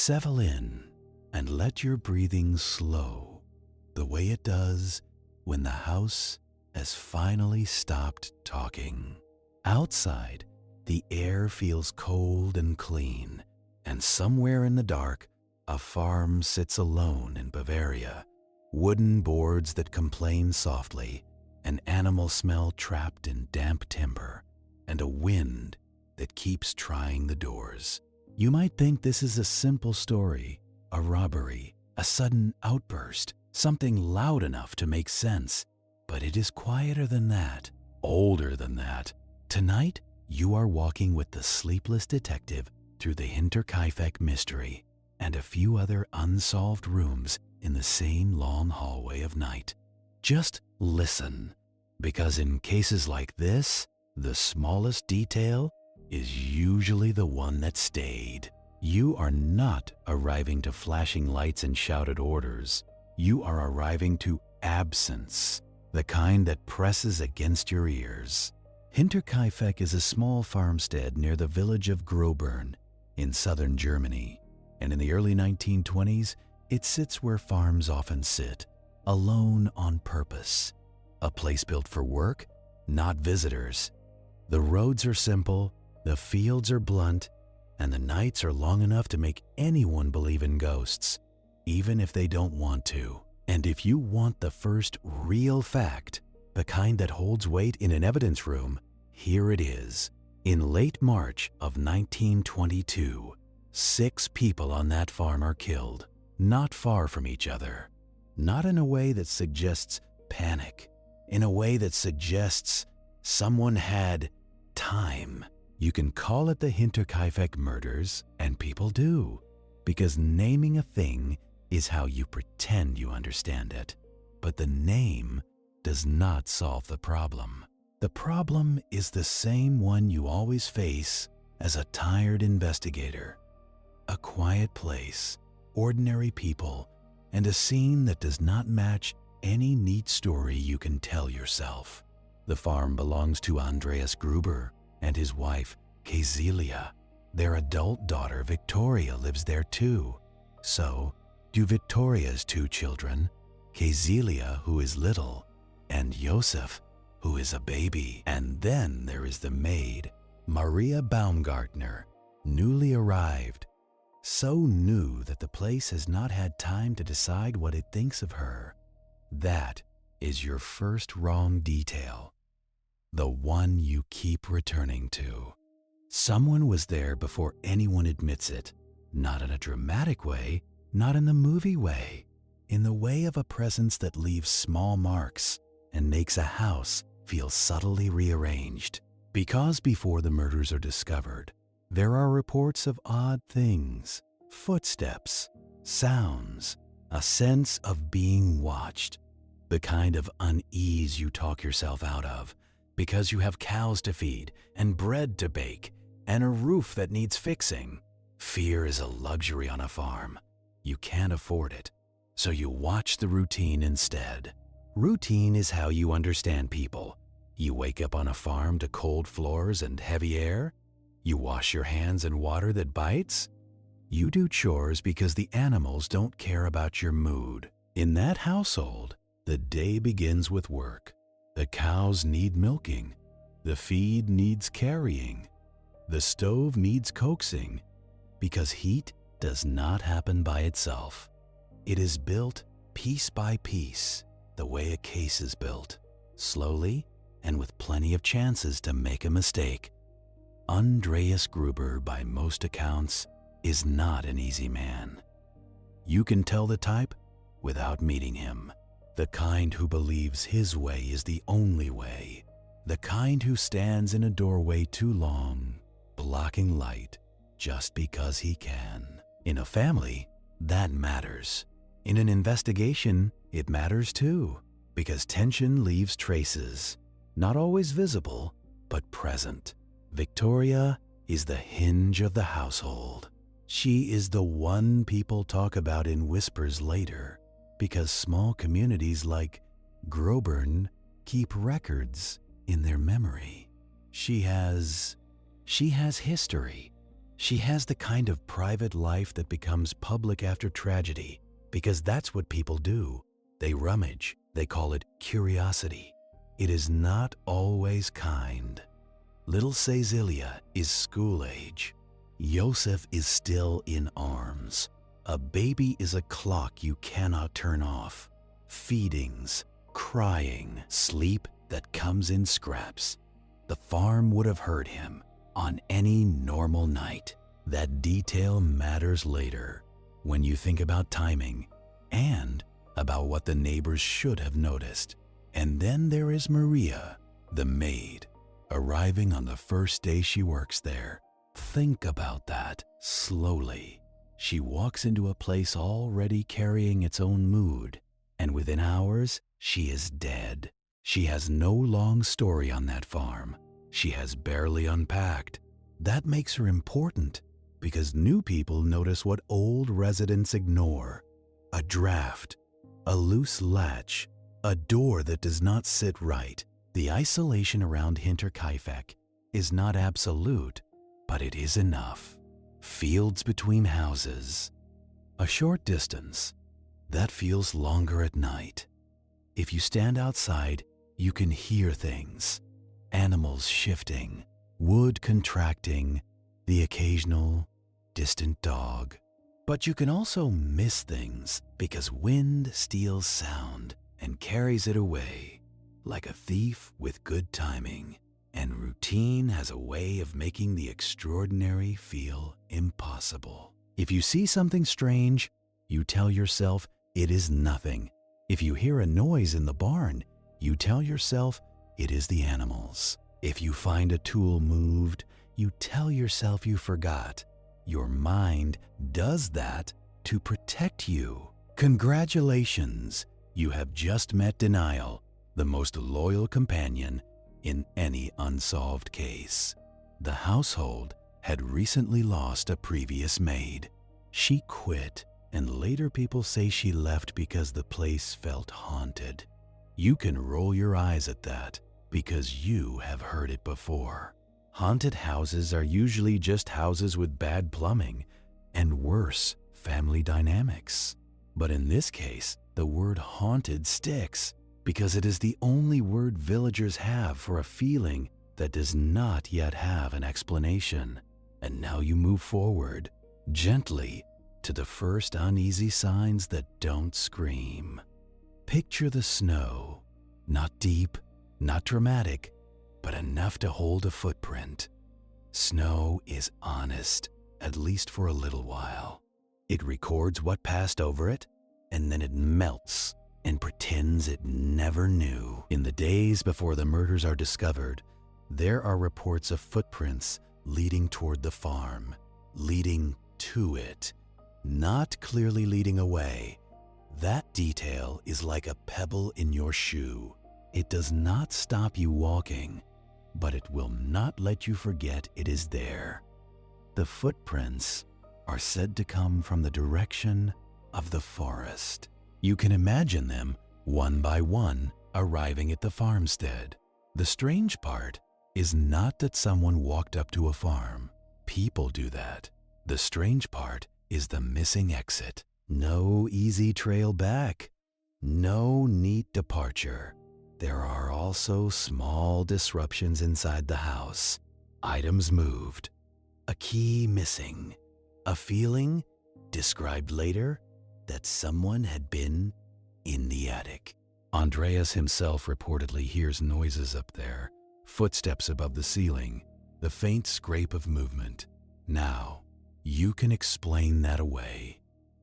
Settle in and let your breathing slow the way it does when the house has finally stopped talking. Outside, the air feels cold and clean, and somewhere in the dark, a farm sits alone in Bavaria. Wooden boards that complain softly, an animal smell trapped in damp timber, and a wind that keeps trying the doors. You might think this is a simple story, a robbery, a sudden outburst, something loud enough to make sense, but it is quieter than that, older than that. Tonight, you are walking with the Sleepless Detective through the Hinterkaifeck mystery and a few other unsolved rooms in the same long hallway of night. Just listen, because in cases like this, the smallest detail is usually the one that stayed. You are not arriving to flashing lights and shouted orders. You are arriving to absence, the kind that presses against your ears. Hinterkaifeck is a small farmstead near the village of Grobern in southern Germany, and in the early 1920s, it sits where farms often sit, alone on purpose. A place built for work, not visitors. The roads are simple, the fields are blunt, and the nights are long enough to make anyone believe in ghosts, even if they don't want to. And if you want the first real fact, the kind that holds weight in an evidence room, here it is. In late March of 1922, 6 people on that farm are killed, not far from each other. Not in a way that suggests panic, in a way that suggests someone had time. You can call it the Hinterkaifeck Murders, and people do, because naming a thing is how you pretend you understand it. But the name does not solve the problem. The problem is the same one you always face as a tired investigator. A quiet place, ordinary people, and a scene that does not match any neat story you can tell yourself. The farm belongs to Andreas Gruber and his wife, Kazelia. Their adult daughter, Victoria, lives there too. So do Victoria's 2 children, Kazelia, who is little, and Josef, who is a baby. And then there is the maid, Maria Baumgartner, newly arrived. So new that the place has not had time to decide what it thinks of her. That is your first wrong detail. The one you keep returning to. Someone was there before anyone admits it. Not in a dramatic way, not in the movie way. In the way of a presence that leaves small marks and makes a house feel subtly rearranged. Because before the murders are discovered, there are reports of odd things, footsteps, sounds, a sense of being watched, the kind of unease you talk yourself out of because you have cows to feed and bread to bake and a roof that needs fixing. Fear is a luxury on a farm. You can't afford it, so you watch the routine instead. Routine is how you understand people. You wake up on a farm to cold floors and heavy air. You wash your hands in water that bites. You do chores because the animals don't care about your mood. In that household, the day begins with work. The cows need milking. The feed needs carrying. The stove needs coaxing, because heat does not happen by itself. It is built piece by piece, the way a case is built, slowly and with plenty of chances to make a mistake. Andreas Gruber, by most accounts, is not an easy man. You can tell the type without meeting him. The kind who believes his way is the only way. The kind who stands in a doorway too long, blocking light just because he can. In a family, that matters. In an investigation, it matters too, because tension leaves traces, not always visible, but present. Victoria is the hinge of the household. She is the one people talk about in whispers later, because small communities like Grobern keep records in their memory. She has history. She has the kind of private life that becomes public after tragedy, because that's what people do. They rummage. They call it curiosity. It is not always kind. Little Cecilia is school age. Joseph is still in arms. A baby is a clock you cannot turn off. Feedings, crying, sleep that comes in scraps. The farm would have heard him on any normal night. That detail matters later when you think about timing and about what the neighbors should have noticed. And then there is Maria, the maid, arriving on the first day she works there. Think about that slowly. She walks into a place already carrying its own mood, and within hours, she is dead. She has no long story on that farm. She has barely unpacked. That makes her important because new people notice what old residents ignore. A draft, a loose latch, a door that does not sit right. The isolation around Hinterkaifeck is not absolute, but it is enough. Fields between houses. A short distance. That feels longer at night. If you stand outside, you can hear things. Animals shifting, wood contracting, the occasional distant dog. But you can also miss things because wind steals sound and carries it away, like a thief with good timing. And routine has a way of making the extraordinary feel impossible. If you see something strange, you tell yourself it is nothing. If you hear a noise in the barn, you tell yourself it is the animals. If you find a tool moved, you tell yourself you forgot. Your mind does that to protect you. Congratulations, you have just met denial, the most loyal companion in any unsolved case. The household had recently lost a previous maid. She quit, and later people say she left because the place felt haunted. You can roll your eyes at that because you have heard it before. Haunted houses are usually just houses with bad plumbing and worse family dynamics. But in this case, the word haunted sticks because it is the only word villagers have for a feeling that does not yet have an explanation. And now you move forward, gently, to the first uneasy signs that don't scream. Picture the snow, not deep, not dramatic, but enough to hold a footprint. Snow is honest, at least for a little while. It records what passed over it, and then it melts and pretends it never knew. In the days before the murders are discovered, there are reports of footprints leading toward the farm, leading to it, not clearly leading away. That detail is like a pebble in your shoe. It does not stop you walking, but it will not let you forget it is there. The footprints are said to come from the direction of the forest. You can imagine them, one by one, arriving at the farmstead. The strange part is not that someone walked up to a farm. People do that. The strange part is the missing exit. No easy trail back. No neat departure. There are also small disruptions inside the house. Items moved. A key missing. A feeling, described later, that someone had been in the attic. Andreas himself reportedly hears noises up there, footsteps above the ceiling, the faint scrape of movement. Now, you can explain that away.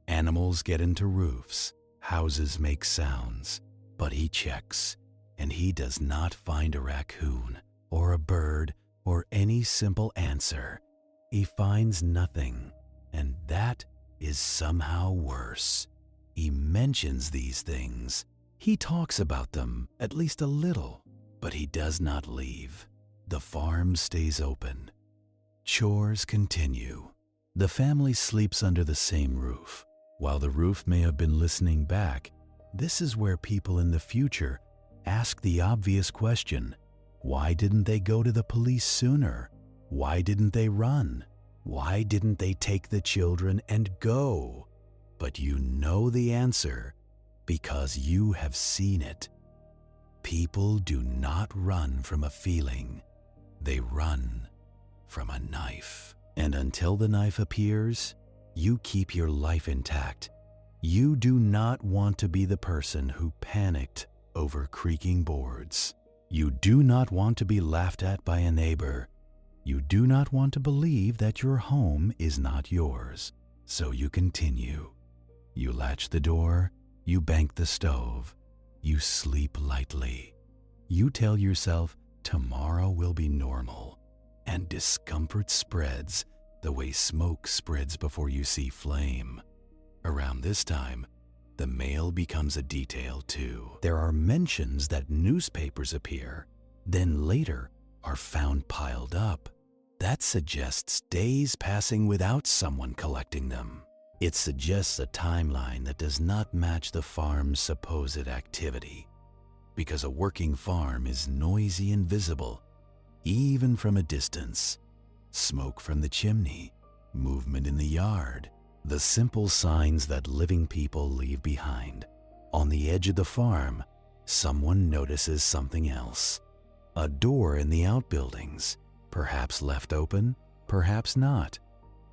Animals get into roofs, houses make sounds, but he checks, and he does not find a raccoon or a bird or any simple answer. He finds nothing, and that is somehow worse. He mentions these things. He talks about them, at least a little, but he does not leave. The farm stays open. Chores continue. The family sleeps under the same roof. While the roof may have been listening back, this is where people in the future ask the obvious question: why didn't they go to the police sooner? Why didn't they run? Why didn't they take the children and go? But you know the answer because you have seen it. People do not run from a feeling. They run from a knife. And until the knife appears, you keep your life intact. You do not want to be the person who panicked over creaking boards. You do not want to be laughed at by a neighbor. You do not want to believe that your home is not yours. So you continue. You latch the door, you bank the stove, you sleep lightly. You tell yourself tomorrow will be normal, and discomfort spreads the way smoke spreads before you see flame. Around this time, the mail becomes a detail too. There are mentions that newspapers appear, then later are found piled up. That suggests days passing without someone collecting them. It suggests a timeline that does not match the farm's supposed activity, because a working farm is noisy and visible, even from a distance. Smoke from the chimney, movement in the yard, the simple signs that living people leave behind. On the edge of the farm, someone notices something else. A door in the outbuildings, perhaps left open, perhaps not.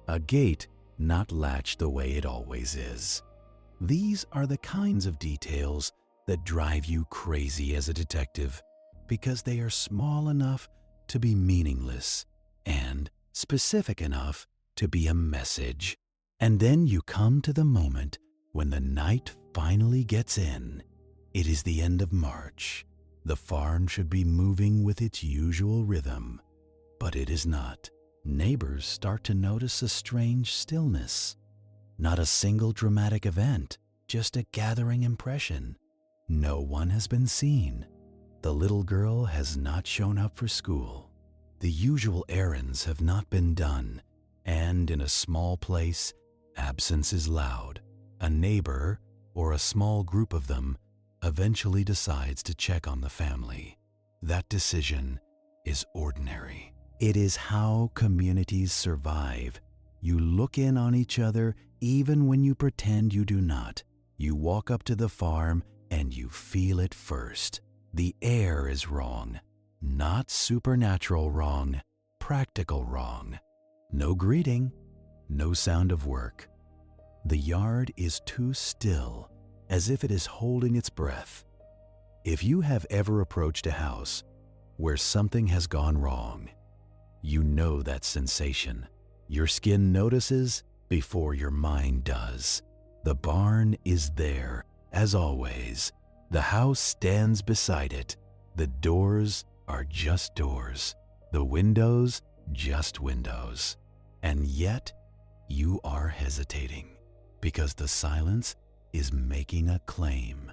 A gate not latched the way it always is. These are the kinds of details that drive you crazy as a detective because they are small enough to be meaningless and specific enough to be a message. And then you come to the moment when the night finally gets in. It is the end of March. The farm should be moving with its usual rhythm, but it is not. Neighbors start to notice a strange stillness. Not a single dramatic event, just a gathering impression. No one has been seen. The little girl has not shown up for school. The usual errands have not been done, and in a small place, absence is loud. A neighbor, or a small group of them, eventually decides to check on the family. That decision is ordinary. It is how communities survive. You look in on each other even when you pretend you do not. You walk up to the farm and you feel it first. The air is wrong. Not supernatural wrong, practical wrong. No greeting, no sound of work. The yard is too still, as if it is holding its breath. If you have ever approached a house where something has gone wrong, you know that sensation. Your skin notices before your mind does. The barn is there, as always. The house stands beside it. The doors are just doors. The windows, just windows. And yet, you are hesitating because the silence is making a claim.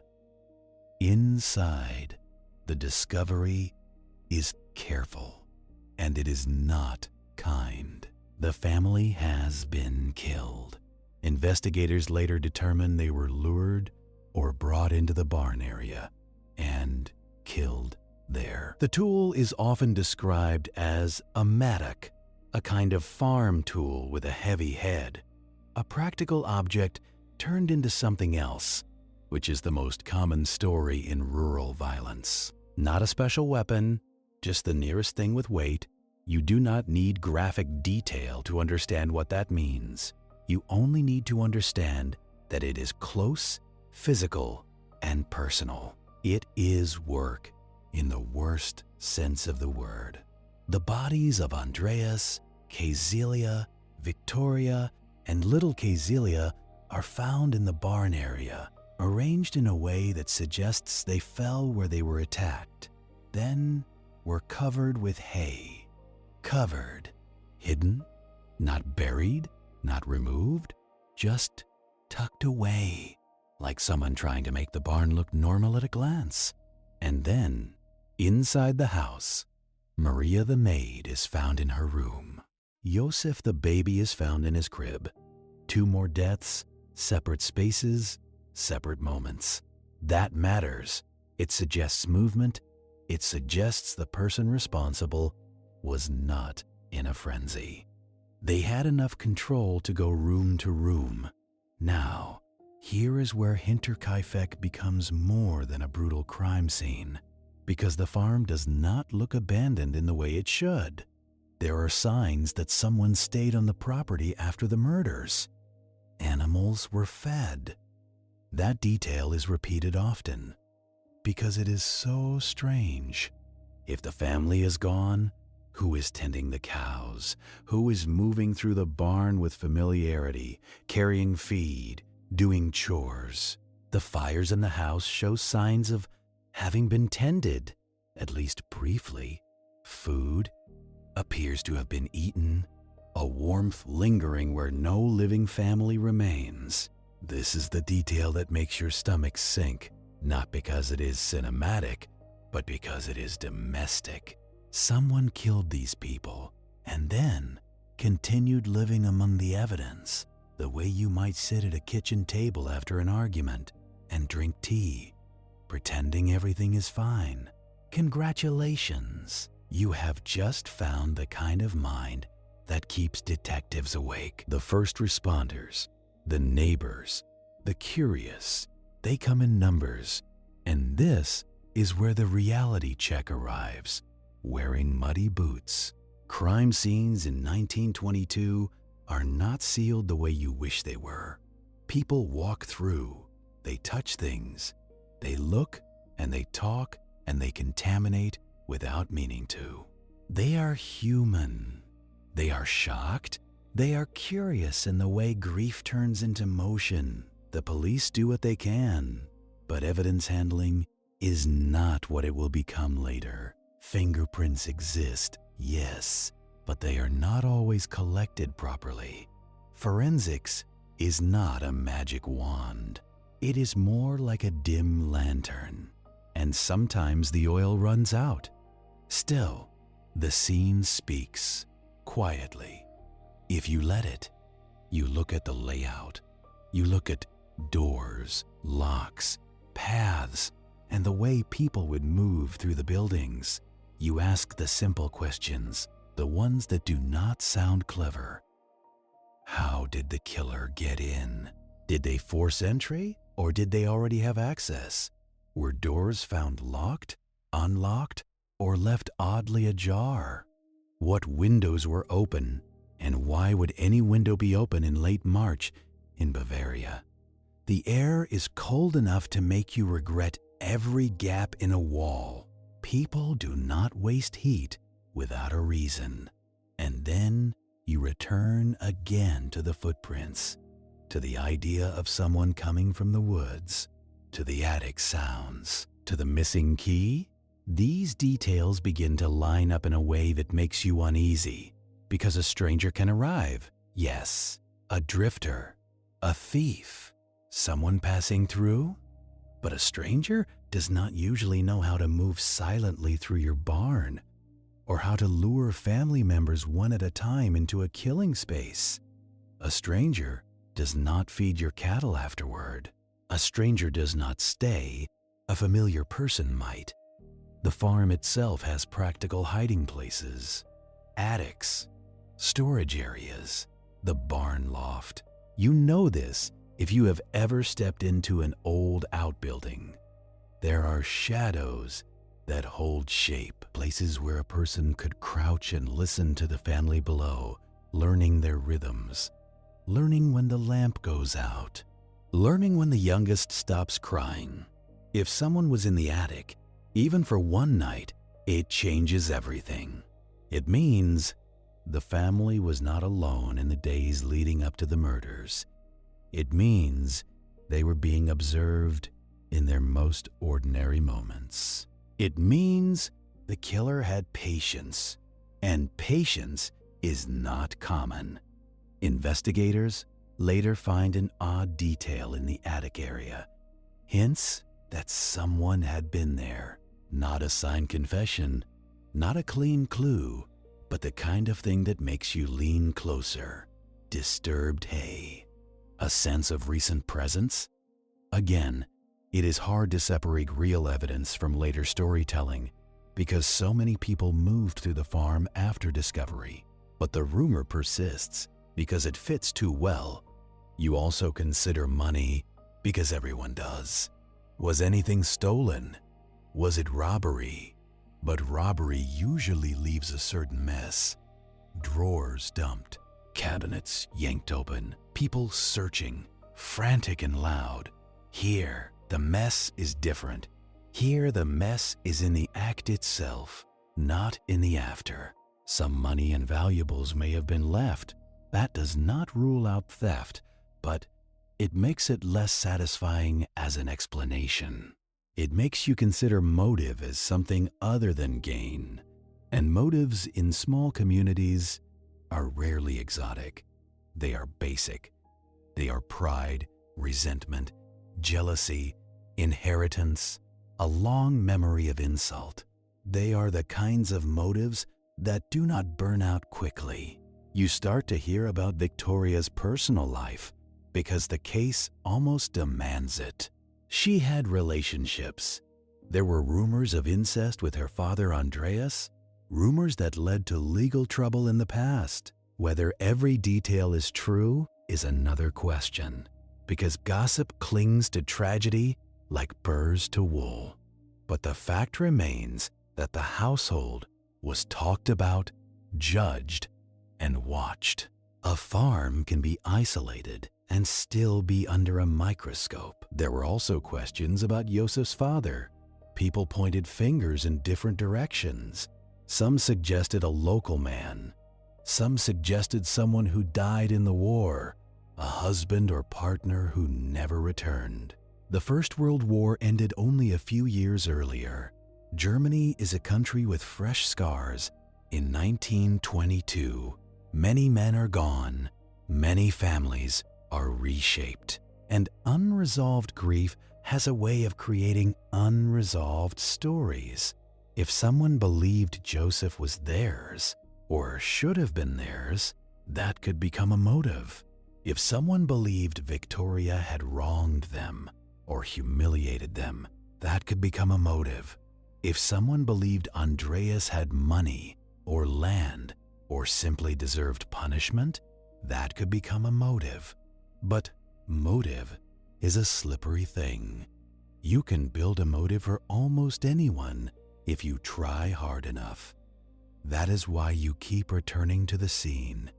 Inside, the discovery is careful. And it is not kind. The family has been killed. Investigators later determined they were lured or brought into the barn area and killed there. The tool is often described as a mattock, a kind of farm tool with a heavy head, a practical object turned into something else, which is the most common story in rural violence. Not a special weapon, just the nearest thing with weight. You do not need graphic detail to understand what that means. You only need to understand that it is close, physical, and personal. It is work in the worst sense of the word. The bodies of Andreas, Kazelia, Victoria, and little Kazelia are found in the barn area, arranged in a way that suggests they fell where they were attacked, then were covered with hay. Covered, hidden, not buried, not removed, just tucked away, like someone trying to make the barn look normal at a glance. And then, inside the house, Maria the maid is found in her room. Josef the baby is found in his crib. 2 more deaths, separate spaces, separate moments. That matters. It suggests movement. It suggests the person responsible was not in a frenzy. They had enough control to go room to room. Now, here is where Hinterkaifeck becomes more than a brutal crime scene, because the farm does not look abandoned in the way it should. There are signs that someone stayed on the property after the murders. Animals were fed. That detail is repeated often, because it is so strange. If the family is gone, who is tending the cows? Who is moving through the barn with familiarity, carrying feed, doing chores? The fires in the house show signs of having been tended, at least briefly. Food appears to have been eaten, a warmth lingering where no living family remains. This is the detail that makes your stomach sink, not because it is cinematic, but because it is domestic. Someone killed these people and then continued living among the evidence, the way you might sit at a kitchen table after an argument and drink tea, pretending everything is fine. Congratulations, you have just found the kind of mind that keeps detectives awake. The first responders, the neighbors, the curious, they come in numbers, and this is where the reality check arrives. Wearing muddy boots. Crime scenes in 1922 are not sealed the way you wish they were. People walk through, they touch things, they look and they talk and they contaminate without meaning to. They are human. They are shocked. They are curious in the way grief turns into motion. The police do what they can, but evidence handling is not what it will become later. Fingerprints exist, yes, but they are not always collected properly. Forensics is not a magic wand. It is more like a dim lantern, and sometimes the oil runs out. Still, the scene speaks, quietly. If you let it, you look at the layout. You look at doors, locks, paths, and the way people would move through the buildings. You ask the simple questions, the ones that do not sound clever. How did the killer get in? Did they force entry, or did they already have access? Were doors found locked, unlocked, or left oddly ajar? What windows were open, and why would any window be open in late March in Bavaria? The air is cold enough to make you regret every gap in a wall. People do not waste heat without a reason. And then you return again to the footprints, to the idea of someone coming from the woods, to the attic sounds, to the missing key. These details begin to line up in a way that makes you uneasy, because a stranger can arrive. Yes, a drifter, a thief, someone passing through. But a stranger does not usually know how to move silently through your barn, or how to lure family members one at a time into a killing space. A stranger does not feed your cattle afterward. A stranger does not stay. A familiar person might. The farm itself has practical hiding places, attics, storage areas, the barn loft. You know this if you have ever stepped into an old outbuilding. There are shadows that hold shape, places where a person could crouch and listen to the family below, learning their rhythms, learning when the lamp goes out, learning when the youngest stops crying. If someone was in the attic, even for one night, it changes everything. It means the family was not alone in the days leading up to the murders. It means they were being observed in their most ordinary moments. It means the killer had patience, and patience is not common. Investigators later find an odd detail in the attic area, hints that someone had been there. Not a signed confession, not a clean clue, but the kind of thing that makes you lean closer. Disturbed hay. A sense of recent presence? Again, it is hard to separate real evidence from later storytelling because so many people moved through the farm after discovery. but the rumor persists because it fits too well. You also consider money because everyone does. Was anything stolen? Was it robbery? But robbery usually leaves a certain mess. Drawers dumped, cabinets yanked open, people searching, frantic and loud. Here, the mess is different. Here, the mess is in the act itself, not in the after. Some money and valuables may have been left. That does not rule out theft, but it makes it less satisfying as an explanation. It makes you consider motive as something other than gain. And motives in small communities are rarely exotic. They are basic. They are pride, resentment, jealousy, inheritance, a long memory of insult. They are the kinds of motives that do not burn out quickly. You start to hear about Victoria's personal life because the case almost demands it. She had relationships. There were rumors of incest with her father Andreas, rumors that led to legal trouble in the past. Whether every detail is true is another question, because gossip clings to tragedy like burrs to wool. But the fact remains that the household was talked about, judged, and watched. A farm can be isolated and still be under a microscope. There were also questions about Yosef's father. People pointed fingers in different directions. Some suggested a local man. Some suggested someone who died in the war, a husband or partner who never returned. The First World War ended only a few years earlier. Germany is a country with fresh scars. In 1922, many men are gone, many families are reshaped, and unresolved grief has a way of creating unresolved stories. If someone believed Joseph was theirs, or should have been theirs, that could become a motive. If someone believed Victoria had wronged them or humiliated them, that could become a motive. If someone believed Andreas had money or land or simply deserved punishment, that could become a motive. But motive is a slippery thing. You can build a motive for almost anyone if you try hard enough. That is why you keep returning to the scene.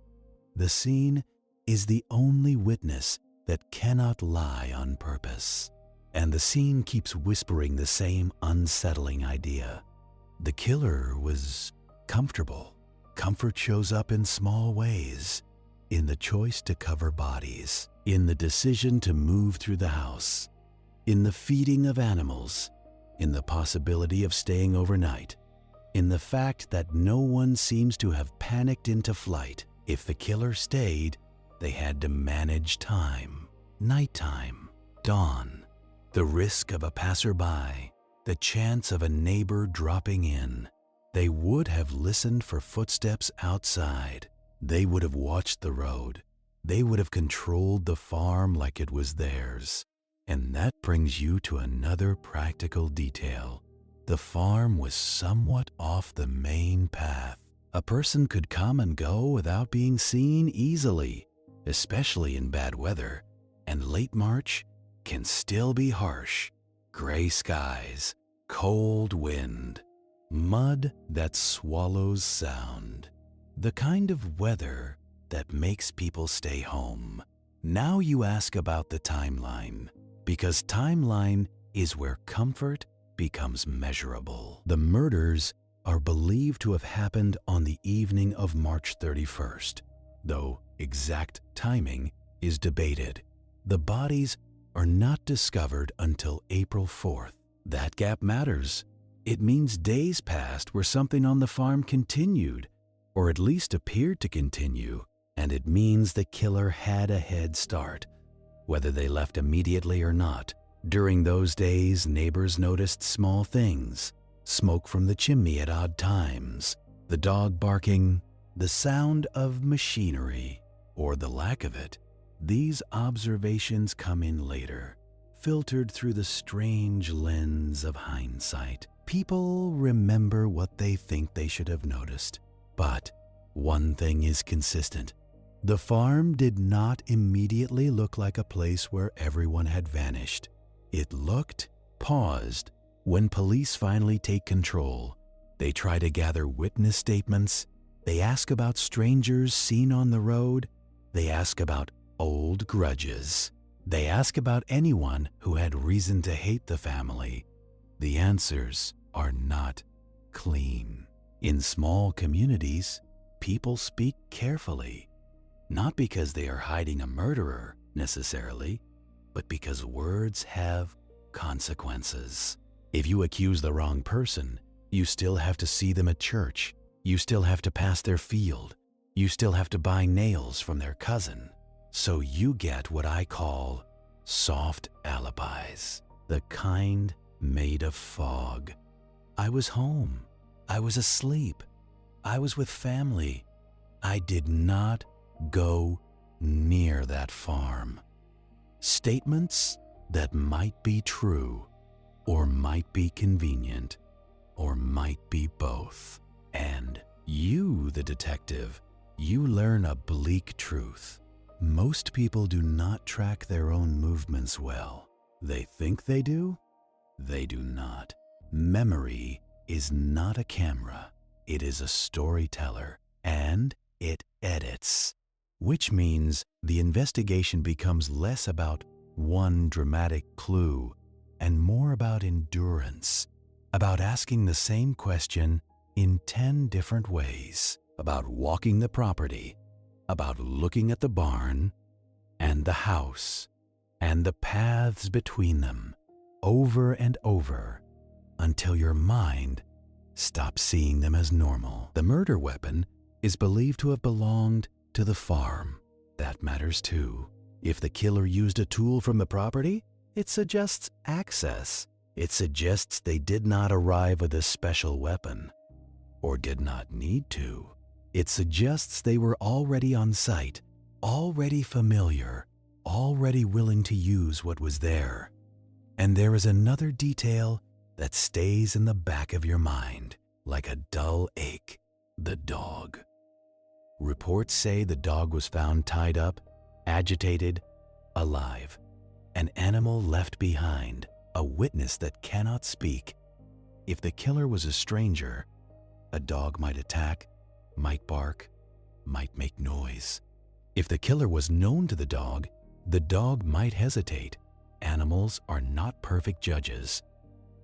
The scene is the only witness that cannot lie on purpose. And the scene keeps whispering the same unsettling idea. The killer was comfortable. Comfort shows up in small ways, in the choice to cover bodies, in the decision to move through the house, in the feeding of animals, in the possibility of staying overnight, in the fact that no one seems to have panicked into flight. If the killer stayed, they had to manage time, nighttime, dawn, the risk of a passerby, the chance of a neighbor dropping in. They would have listened for footsteps outside. They would have watched the road. They would have controlled the farm like it was theirs. And that brings you to another practical detail. The farm was somewhat off the main path. A person could come and go without being seen easily, especially in bad weather, and late March can still be harsh. Gray skies, cold wind, mud that swallows sound. The kind of weather that makes people stay home. Now you ask about the timeline, because timeline is where comfort becomes measurable. The murders are believed to have happened on the evening of March 31st, though exact timing is debated. The bodies are not discovered until April 4th. That gap matters. It means days passed where something on the farm continued, or at least appeared to continue, and it means the killer had a head start, whether they left immediately or not. During those days, neighbors noticed small things: smoke from the chimney at odd times, the dog barking, the sound of machinery, or the lack of it. These observations come in later, filtered through the strange lens of hindsight. People remember what they think they should have noticed, but One thing is consistent. The farm did not immediately look like a place where everyone had vanished. It looked paused. When police finally take control, they try to gather witness statements. They ask about strangers seen on the road. They ask about old grudges. They ask about anyone who had reason to hate the family. The answers are not clean. In small communities, people speak carefully, not because they are hiding a murderer necessarily, but because words have consequences. If you accuse the wrong person, you still have to see them at church. You still have to pass their field. You still have to buy nails from their cousin. So you get what I call soft alibis, the kind made of fog. I was home. I was asleep. I was with family. I did not go near that farm. Statements that might be true, or might be convenient, or might be both. And you, the detective, you learn a bleak truth. Most people do not track their own movements well. They think they do. They do not. Memory is not a camera. It is a storyteller, and it edits, which means the investigation becomes less about one dramatic clue and more about endurance, about asking the same question in 10 different ways, about walking the property, about looking at the barn and the house and the paths between them over and over until your mind stops seeing them as normal. The murder weapon is believed to have belonged to the farm. That matters too. If the killer used a tool from the property, it suggests access. It suggests they did not arrive with a special weapon, or did not need to. It suggests they were already on site, already familiar, already willing to use what was there. And there is another detail that stays in the back of your mind, like a dull ache: the dog. Reports say the dog was found tied up, agitated, alive. An animal left behind, a witness that cannot speak. If the killer was a stranger, a dog might attack, might bark, might make noise. If the killer was known to the dog might hesitate. Animals are not perfect judges,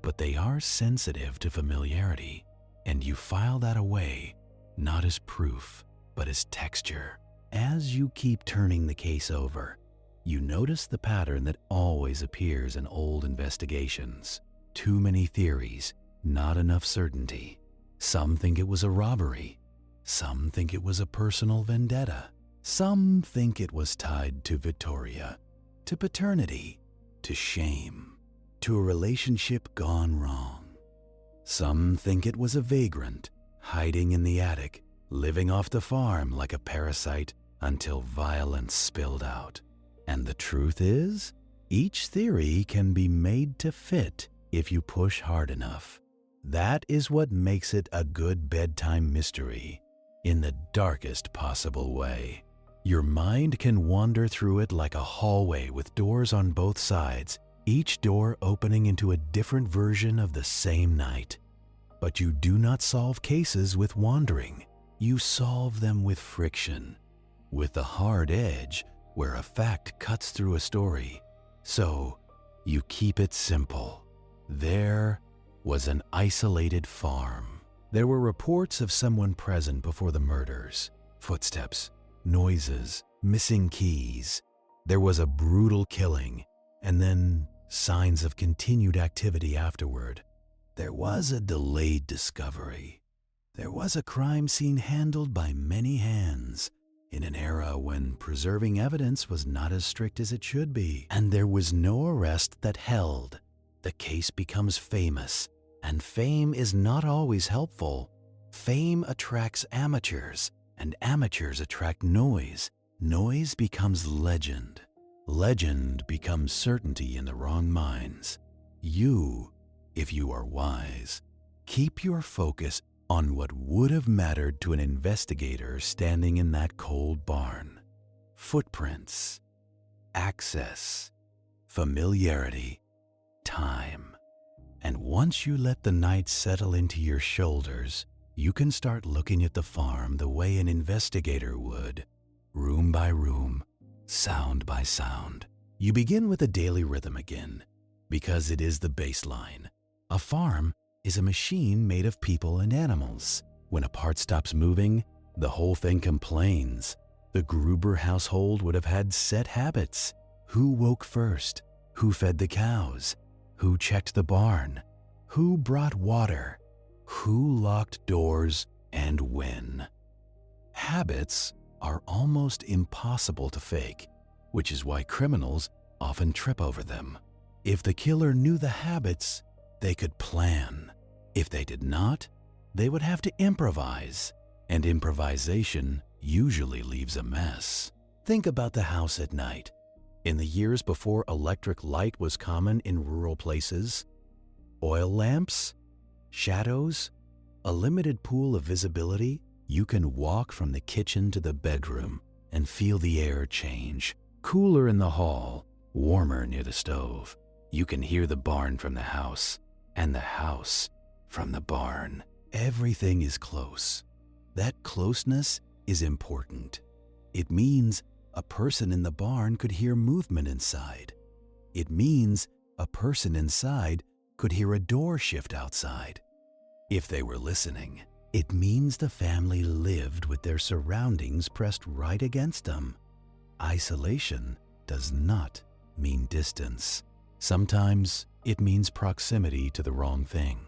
but they are sensitive to familiarity, and you file that away, not as proof, but as texture. As you keep turning the case over, you notice the pattern that always appears in old investigations. Too many theories, not enough certainty. Some think it was a robbery. Some think it was a personal vendetta. Some think it was tied to Victoria, to paternity, to shame, to a relationship gone wrong. Some think it was a vagrant, hiding in the attic, living off the farm like a parasite until violence spilled out. And the truth is, each theory can be made to fit if you push hard enough. That is what makes it a good bedtime mystery, in the darkest possible way. Your mind can wander through it like a hallway with doors on both sides, each door opening into a different version of the same night. But you do not solve cases with wandering. You solve them with friction, with the hard edge where a fact cuts through a story. So you keep it simple. There was an isolated farm. There were reports of someone present before the murders. Footsteps, noises, missing keys. There was a brutal killing, and then signs of continued activity afterward. There was a delayed discovery. There was a crime scene handled by many hands, in an era when preserving evidence was not as strict as it should be. And there was no arrest that held. The case becomes famous, and fame is not always helpful. Fame attracts amateurs, and amateurs attract noise. Noise becomes legend. Legend becomes certainty in the wrong minds. You, if you are wise, keep your focus on what would have mattered to an investigator standing in that cold barn. Footprints, access, familiarity, time. And once you let the night settle into your shoulders, you can start looking at the farm the way an investigator would, room by room, sound by sound. You begin with a daily rhythm again, because it is the baseline. A farm is a machine made of people and animals. When a part stops moving, the whole thing complains. The Gruber household would have had set habits. Who woke first? Who fed the cows? Who checked the barn? Who brought water? Who locked doors and when? Habits are almost impossible to fake, which is why criminals often trip over them. If the killer knew the habits, they could plan. If they did not, they would have to improvise, and improvisation usually leaves a mess. Think about the house at night. In the years before electric light was common in rural places, oil lamps, shadows, a limited pool of visibility, you can walk from the kitchen to the bedroom and feel the air change. Cooler in the hall, warmer near the stove. You can hear the barn from the house, and the house from the barn. Everything is close. That closeness is important. It means a person in the barn could hear movement inside. It means a person inside could hear a door shift outside. If they were listening, it means the family lived with their surroundings pressed right against them. Isolation does not mean distance. Sometimes it means proximity to the wrong thing.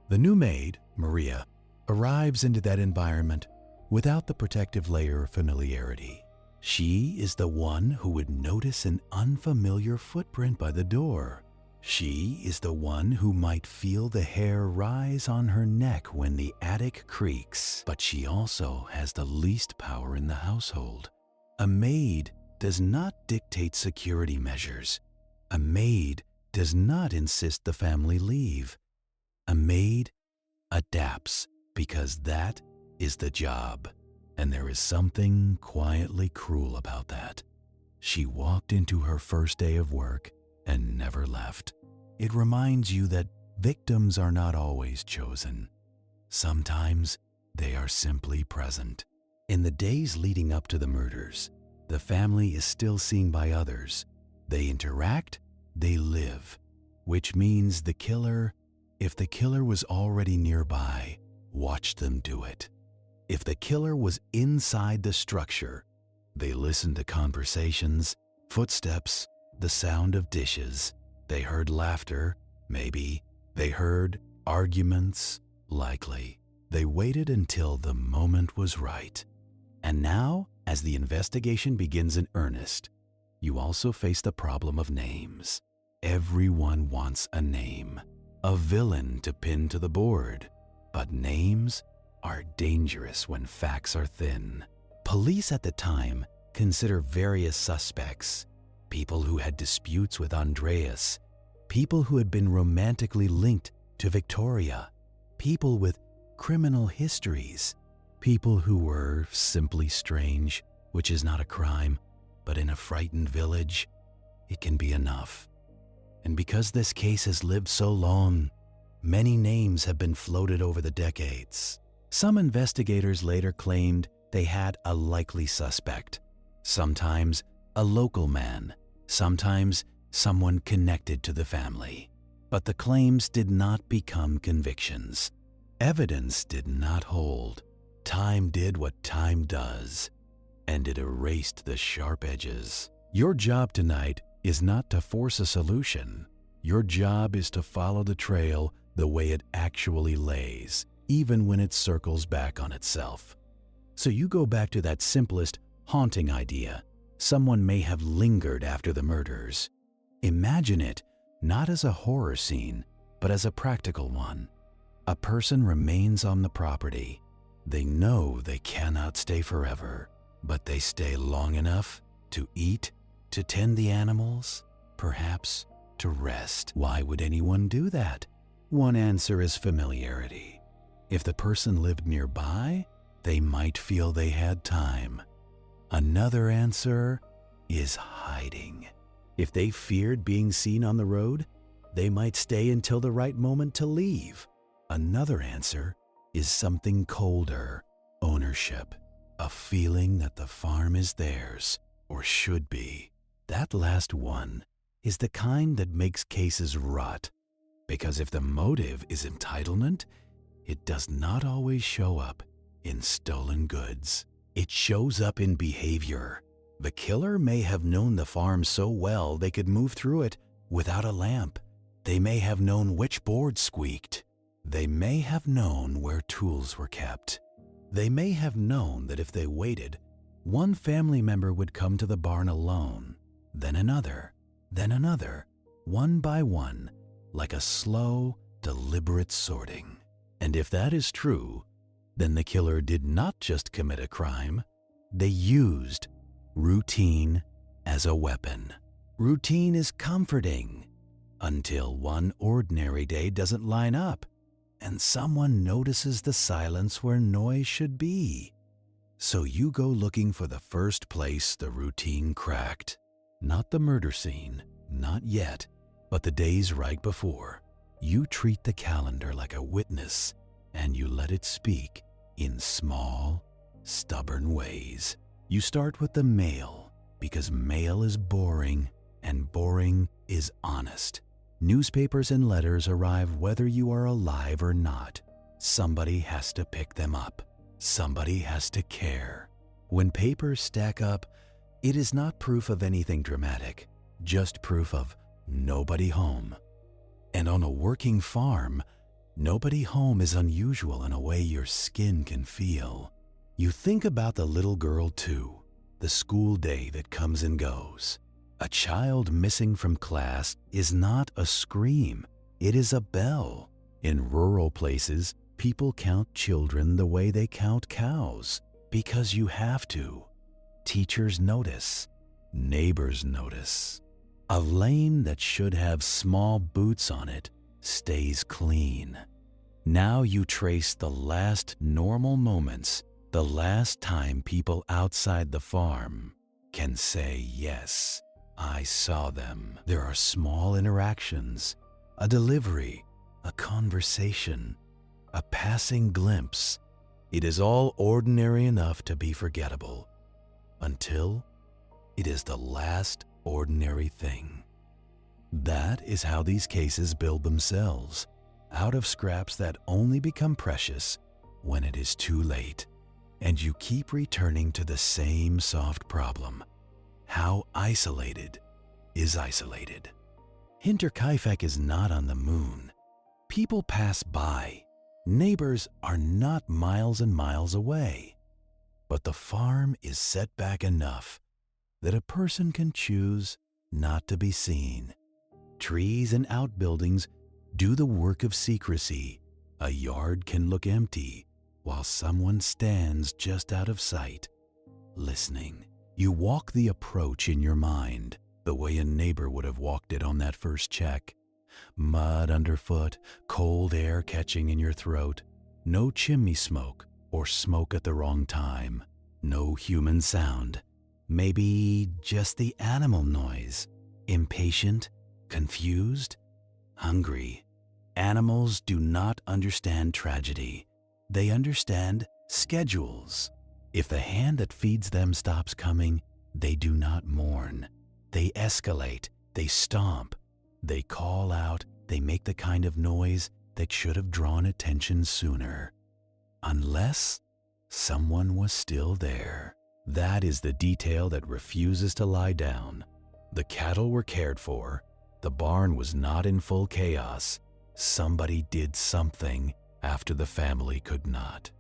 The new maid, Maria, arrives into that environment without the protective layer of familiarity. She is the one who would notice an unfamiliar footprint by the door. She is the one who might feel the hair rise on her neck when the attic creaks, but she also has the least power in the household. A maid does not dictate security measures. A maid does not insist the family leave. A maid adapts because that is the job, and there is something quietly cruel about that. She walked into her first day of work and never left. It reminds you that victims are not always chosen. Sometimes they are simply present. In the days leading up to the murders, the family is still seen by others. They interact, they live, which means the killer, if the killer was already nearby, watched them do it. If the killer was inside the structure, they listened to conversations, footsteps, the sound of dishes. They heard laughter, maybe. They heard arguments, likely. They waited until the moment was right. And now, as the investigation begins in earnest, you also face the problem of names. Everyone wants a name, a villain to pin to the board. But names are dangerous when facts are thin. Police at the time consider various suspects, people who had disputes with Andreas, people who had been romantically linked to Victoria, people with criminal histories, people who were simply strange, which is not a crime, but in a frightened village, it can be enough. And because this case has lived so long, many names have been floated over the decades. Some investigators later claimed they had a likely suspect, sometimes a local man, sometimes someone connected to the family. But the claims did not become convictions. Evidence did not hold. Time did what time does, and it erased the sharp edges. Your job tonight is not to force a solution. Your job is to follow the trail the way it actually lays, even when it circles back on itself. So you go back to that simplest, haunting idea. Someone may have lingered after the murders. Imagine it not as a horror scene, but as a practical one. A person remains on the property. They know they cannot stay forever, but they stay long enough to eat, to tend the animals, perhaps to rest. Why would anyone do that? One answer is familiarity. If the person lived nearby, they might feel they had time. Another answer is hiding. If they feared being seen on the road, they might stay until the right moment to leave. Another answer is something colder, ownership, a feeling that the farm is theirs, or should be. That last one is the kind that makes cases rot, because if the motive is entitlement, it does not always show up in stolen goods. It shows up in behavior. The killer may have known the farm so well they could move through it without a lamp. They may have known which board squeaked. They may have known where tools were kept. They may have known that if they waited, one family member would come to the barn alone, then another, one by one, like a slow, deliberate sorting. And if that is true, then the killer did not just commit a crime, they used routine as a weapon. Routine is comforting until one ordinary day doesn't line up and someone notices the silence where noise should be. So you go looking for the first place the routine cracked. Not the murder scene, not yet, but the days right before. You treat the calendar like a witness and you let it speak in small, stubborn ways. You start with the mail because mail is boring and boring is honest. Newspapers and letters arrive whether you are alive or not. Somebody has to pick them up. Somebody has to care. When papers stack up, it is not proof of anything dramatic, just proof of nobody home. And on a working farm, nobody home is unusual in a way your skin can feel. You think about the little girl too, the school day that comes and goes. A child missing from class is not a scream, it is a bell. In rural places, people count children the way they count cows, because you have to. Teachers notice, neighbors notice. A lane that should have small boots on it stays clean. Now you trace the last normal moments, the last time people outside the farm can say, yes, I saw them. There are small interactions, a delivery, a conversation, a passing glimpse. It is all ordinary enough to be forgettable, until it is the last ordinary thing. That is how these cases build themselves, out of scraps that only become precious when it is too late. And you keep returning to the same soft problem. How isolated is isolated? Hinterkaifeck is not on the moon. People pass by. Neighbors are not miles and miles away. But the farm is set back enough that a person can choose not to be seen. Trees and outbuildings do the work of secrecy. A yard can look empty while someone stands just out of sight, listening. You walk the approach in your mind the way a neighbor would have walked it on that first check. Mud underfoot, cold air catching in your throat, no chimney smoke or smoke at the wrong time, no human sound, maybe just the animal noise. Impatient, confused, hungry. Animals do not understand tragedy. They understand schedules. If the hand that feeds them stops coming, they do not mourn. They escalate, they stomp, they call out, they make the kind of noise that should have drawn attention sooner. Unless someone was still there. That is the detail that refuses to lie down. The cattle were cared for. The barn was not in full chaos. Somebody did something after the family could not.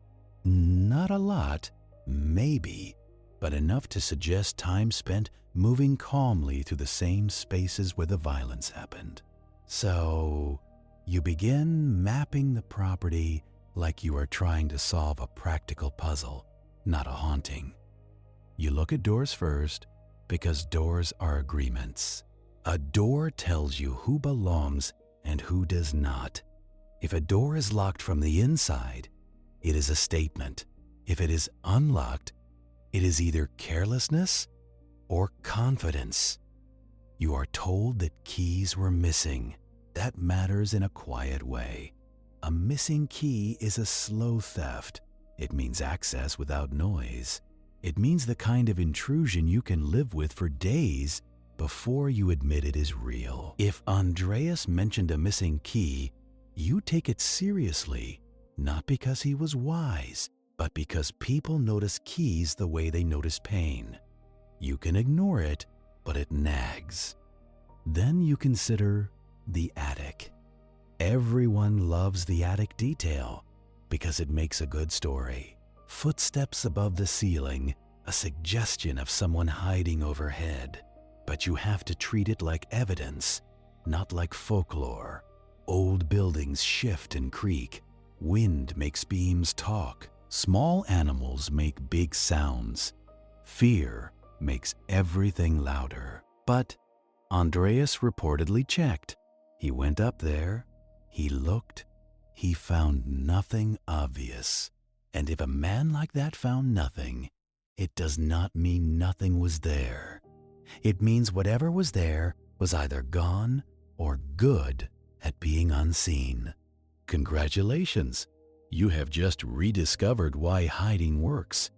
Not a lot, maybe, but enough to suggest time spent moving calmly through the same spaces where the violence happened. So, you begin mapping the property like you are trying to solve a practical puzzle, not a haunting. You look at doors first, because doors are agreements. A door tells you who belongs and who does not. If a door is locked from the inside, it is a statement. If it is unlocked, it is either carelessness or confidence. You are told that keys were missing. That matters in a quiet way. A missing key is a slow theft. It means access without noise. It means the kind of intrusion you can live with for days before you admit it is real. If Andreas mentioned a missing key, you take it seriously, not because he was wise, but because people notice keys the way they notice pain. You can ignore it, but it nags. Then you consider the attic. Everyone loves the attic detail because it makes a good story. Footsteps above the ceiling, a suggestion of someone hiding overhead. But you have to treat it like evidence, not like folklore. Old buildings shift and creak. Wind makes beams talk. Small animals make big sounds. Fear makes everything louder. But Andreas reportedly checked. He went up there. He looked. He found nothing obvious. And if a man like that found nothing, it does not mean nothing was there. It means whatever was there was either gone or good at being unseen. Congratulations! You have just rediscovered why hiding works.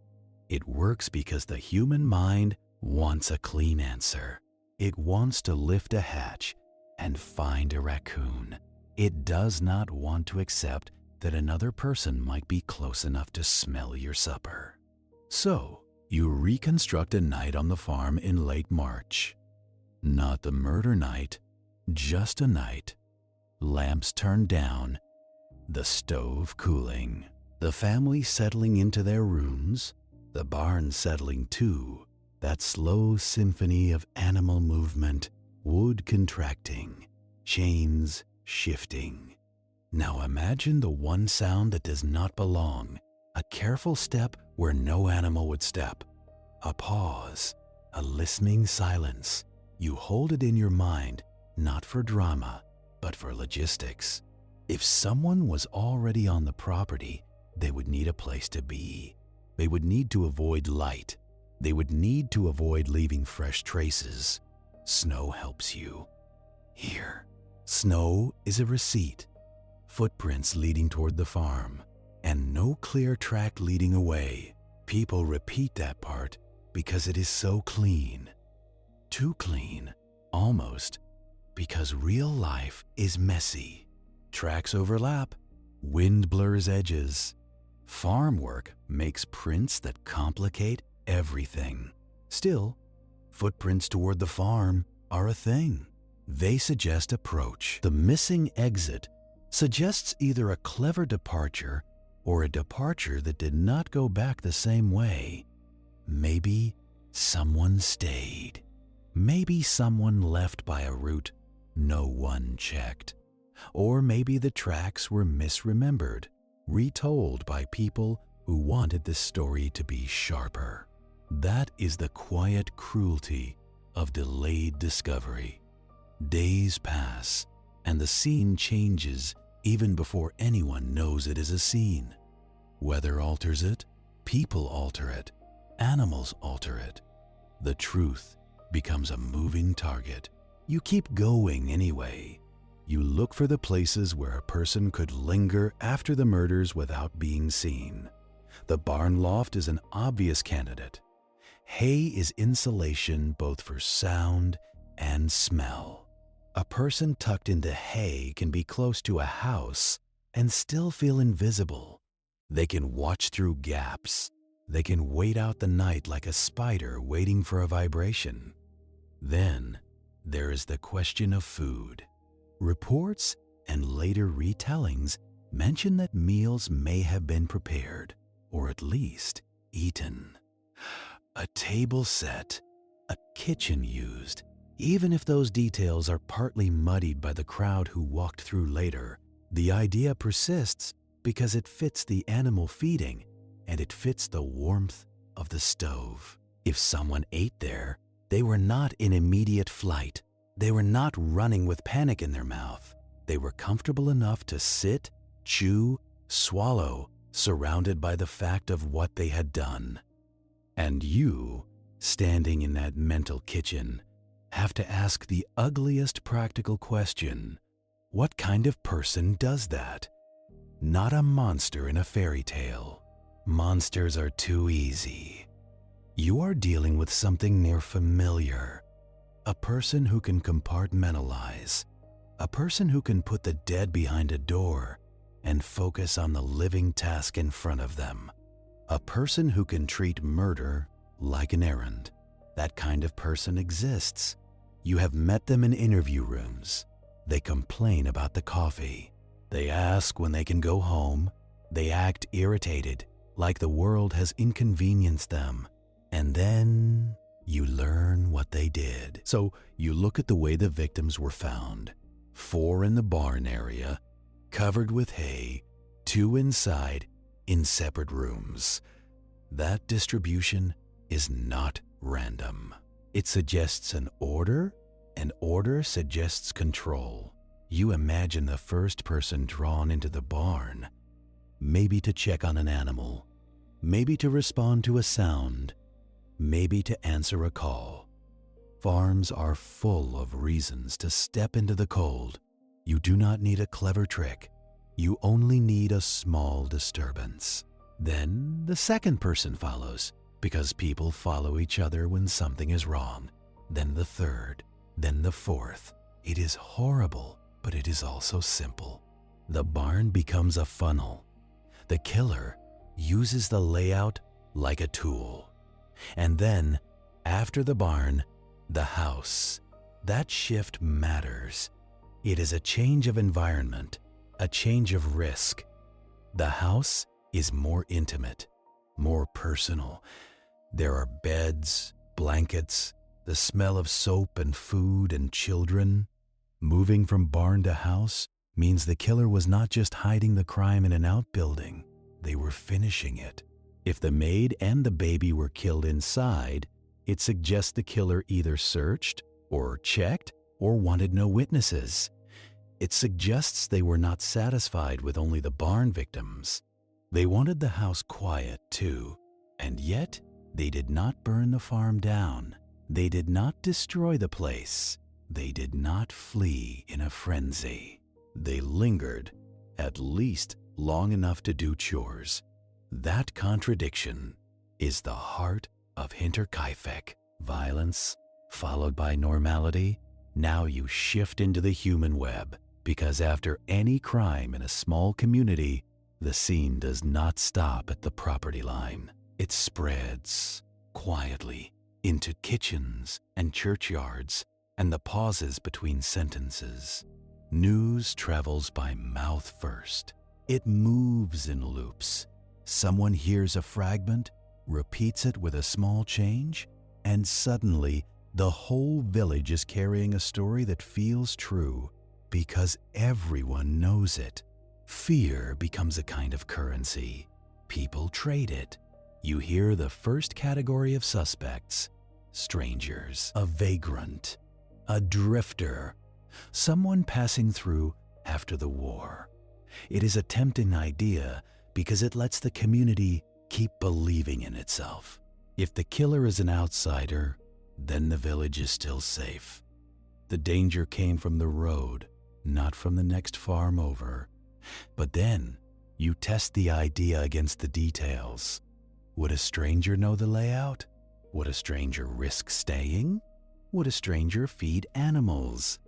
It works because the human mind wants a clean answer. It wants to lift a hatch and find a raccoon. It does not want to accept that another person might be close enough to smell your supper. So, you reconstruct a night on the farm in late March. Not the murder night, just a night. Lamps turned down, the stove cooling, the family settling into their rooms, the barn settling too, that slow symphony of animal movement, wood contracting, chains shifting. Now imagine the one sound that does not belong, a careful step where no animal would step, a pause, a listening silence. You hold it in your mind, not for drama, but for logistics. If someone was already on the property, they would need a place to be. They would need to avoid light. They would need to avoid leaving fresh traces. Snow helps you. Here, snow is a receipt. Footprints leading toward the farm, and no clear track leading away. People repeat that part because it is so clean. Too clean, almost, because real life is messy. Tracks overlap, wind blurs edges. Farm work makes prints that complicate everything. Still, footprints toward the farm are a thing. They suggest approach. The missing exit suggests either a clever departure or a departure that did not go back the same way. Maybe someone stayed. Maybe someone left by a route no one checked. Or maybe the tracks were misremembered, retold by people who wanted the story to be sharper. That is the quiet cruelty of delayed discovery. Days pass, and the scene changes even before anyone knows it is a scene. Weather alters it, people alter it, animals alter it. The truth becomes a moving target. You keep going anyway. You look for the places where a person could linger after the murders without being seen. The barn loft is an obvious candidate. Hay is insulation both for sound and smell. A person tucked into hay can be close to a house and still feel invisible. They can watch through gaps. They can wait out the night like a spider waiting for a vibration. Then there is the question of food. Reports and later retellings mention that meals may have been prepared, or at least eaten. A table set, a kitchen used. Even if those details are partly muddied by the crowd who walked through later, the idea persists because it fits the animal feeding and it fits the warmth of the stove. If someone ate there, they were not in immediate flight. They were not running with panic in their mouth. They were comfortable enough to sit, chew, swallow, surrounded by the fact of what they had done. And you, standing in that mental kitchen, have to ask the ugliest practical question: what kind of person does that? Not a monster in a fairy tale. Monsters are too easy. You are dealing with something near familiar. A person who can compartmentalize. A person who can put the dead behind a door and focus on the living task in front of them. A person who can treat murder like an errand. That kind of person exists. You have met them in interview rooms. They complain about the coffee. They ask when they can go home. They act irritated, like the world has inconvenienced them. And then you learn what they did. So you look at the way the victims were found. 4 in the barn area, covered with hay, 2 inside, in separate rooms. That distribution is not random. It suggests an order, and order suggests control. You imagine the first person drawn into the barn, maybe to check on an animal, maybe to respond to a sound, maybe to answer a call. Farms are full of reasons to step into the cold. You do not need a clever trick. You only need a small disturbance. Then the second person follows, because people follow each other when something is wrong. Then the third, then the fourth. It is horrible, but it is also simple. The barn becomes a funnel. The killer uses the layout like a tool. And then, after the barn, the house. That shift matters. It is a change of environment, a change of risk. The house is more intimate, more personal. There are beds, blankets, the smell of soap and food and children. Moving from barn to house means the killer was not just hiding the crime in an outbuilding, they were finishing it. If the maid and the baby were killed inside, it suggests the killer either searched or checked or wanted no witnesses. It suggests they were not satisfied with only the barn victims. They wanted the house quiet too, and yet they did not burn the farm down. They did not destroy the place. They did not flee in a frenzy. They lingered, at least long enough to do chores. That contradiction is the heart of Hinterkaifeck. Violence, followed by normality. Now you shift into the human web, because after any crime in a small community, the scene does not stop at the property line. It spreads quietly into kitchens and churchyards and the pauses between sentences. News travels by mouth first. It moves in loops. Someone hears a fragment, repeats it with a small change, and suddenly the whole village is carrying a story that feels true because everyone knows it. Fear becomes a kind of currency. People trade it. You hear the first category of suspects: strangers, a vagrant, a drifter, someone passing through after the war. It is a tempting idea because it lets the community keep believing in itself. If the killer is an outsider, then the village is still safe. The danger came from the road, not from the next farm over. But then you test the idea against the details. Would a stranger know the layout? Would a stranger risk staying? Would a stranger feed animals?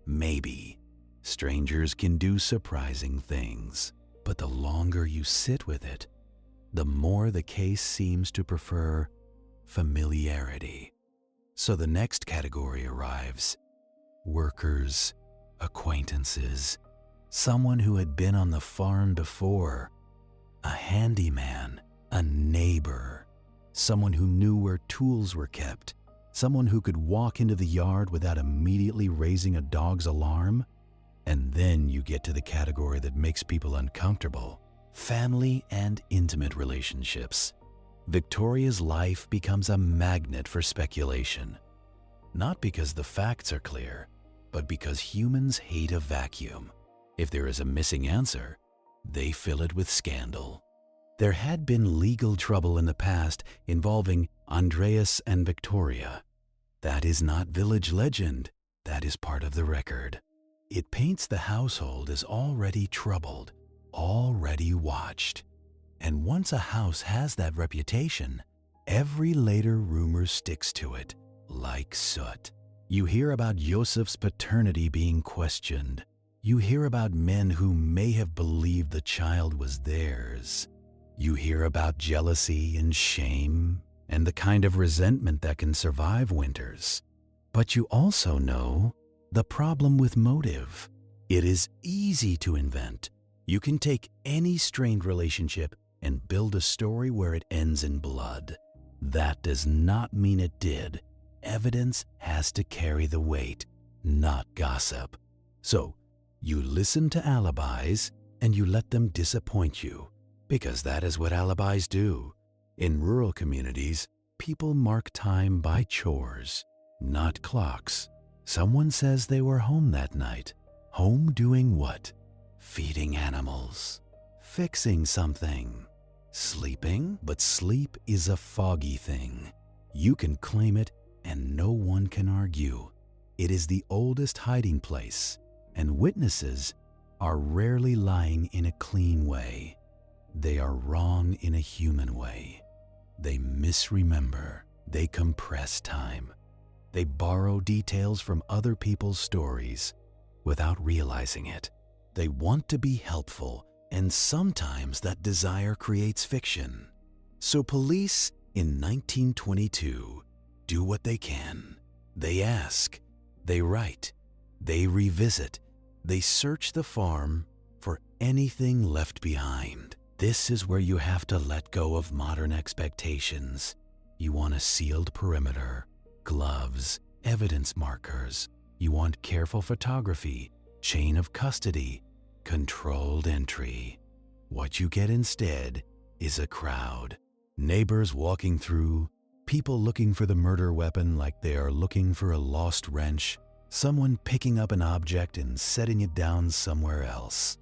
Maybe. Strangers can do surprising things, but the longer you sit with it, the more the case seems to prefer familiarity. So the next category arrives: workers, acquaintances, someone who had been on the farm before, a handyman, a neighbor, someone who knew where tools were kept, someone who could walk into the yard without immediately raising a dog's alarm. And then you get to the category that makes people uncomfortable: family and intimate relationships. Victoria's life becomes a magnet for speculation, not because the facts are clear, but because humans hate a vacuum. If there is a missing answer, they fill it with scandal. There had been legal trouble in the past involving Andreas and Victoria. That is not village legend, that is part of the record. It paints the household as already troubled, already watched. And once a house has that reputation, every later rumor sticks to it, like soot. You hear about Yosef's paternity being questioned. You hear about men who may have believed the child was theirs. You hear about jealousy and shame and the kind of resentment that can survive winters. But you also know the problem with motive. It is easy to invent. You can take any strained relationship and build a story where it ends in blood. That does not mean it did. Evidence has to carry the weight, not gossip. So, you listen to alibis and you let them disappoint you, because that is what alibis do. In rural communities, people mark time by chores, not clocks. Someone says they were home that night. Home doing what? Feeding animals, fixing something, sleeping. But sleep is a foggy thing. You can claim it and no one can argue. It is the oldest hiding place, and witnesses are rarely lying in a clean way. They are wrong in a human way. They misremember. They compress time. They borrow details from other people's stories without realizing it. They want to be helpful, and sometimes that desire creates fiction. So police in 1922 do what they can. They ask, they write, they revisit, they search the farm for anything left behind. This is where you have to let go of modern expectations. You want a sealed perimeter, gloves, evidence markers. You want careful photography, chain of custody, controlled entry. What you get instead is a crowd. Neighbors walking through, people looking for the murder weapon like they are looking for a lost wrench, someone picking up an object and setting it down somewhere else.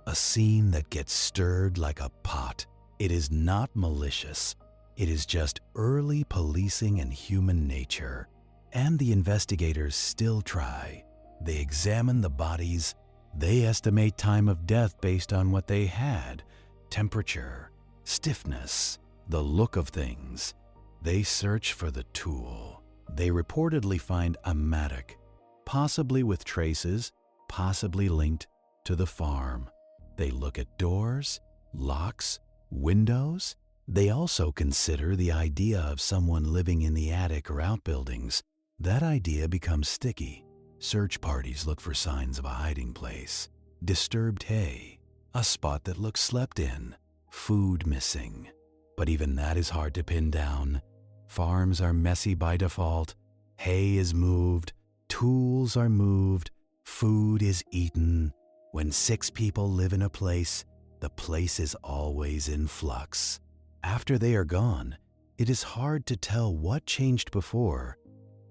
A scene that gets stirred like a pot. It is not malicious. It is just early policing and human nature. And the investigators still try. They examine the bodies. They estimate time of death based on what they had, temperature, stiffness, the look of things. They search for the tool. They reportedly find a mattock, possibly with traces, possibly linked to the farm. They look at doors, locks, windows. They also consider the idea of someone living in the attic or outbuildings. That idea becomes sticky. Search parties look for signs of a hiding place, disturbed hay, a spot that looks slept in, food missing. But even that is hard to pin down. Farms are messy by default. Hay is moved, tools are moved, food is eaten. When 6 people live in a place, the place is always in flux. After they are gone, it is hard to tell what changed before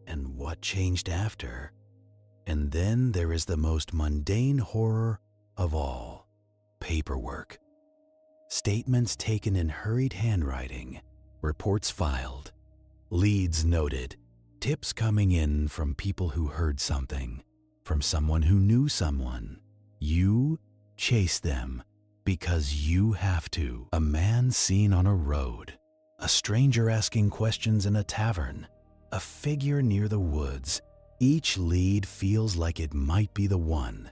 and what changed after. And then there is the most mundane horror of all: paperwork. Statements taken in hurried handwriting, reports filed, leads noted, tips coming in from people who heard something, from someone who knew someone. You chase them because you have to. A man seen on a road, a stranger asking questions in a tavern, a figure near the woods. Each lead feels like it might be the one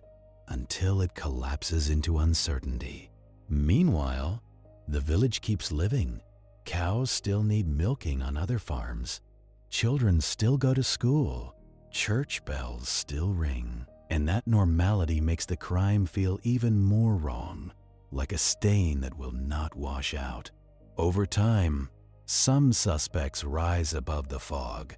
until it collapses into uncertainty. Meanwhile, the village keeps living. Cows still need milking on other farms. Children still go to school. Church bells still ring. And that normality makes the crime feel even more wrong, like a stain that will not wash out. Over time, some suspects rise above the fog.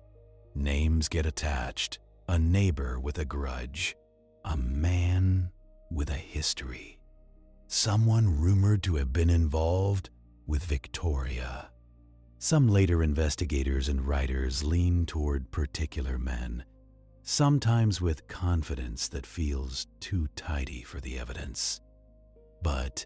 Names get attached. A neighbor with a grudge. A man with a history. Someone rumored to have been involved with Victoria. Some later investigators and writers lean toward particular men, sometimes with confidence that feels too tidy for the evidence. But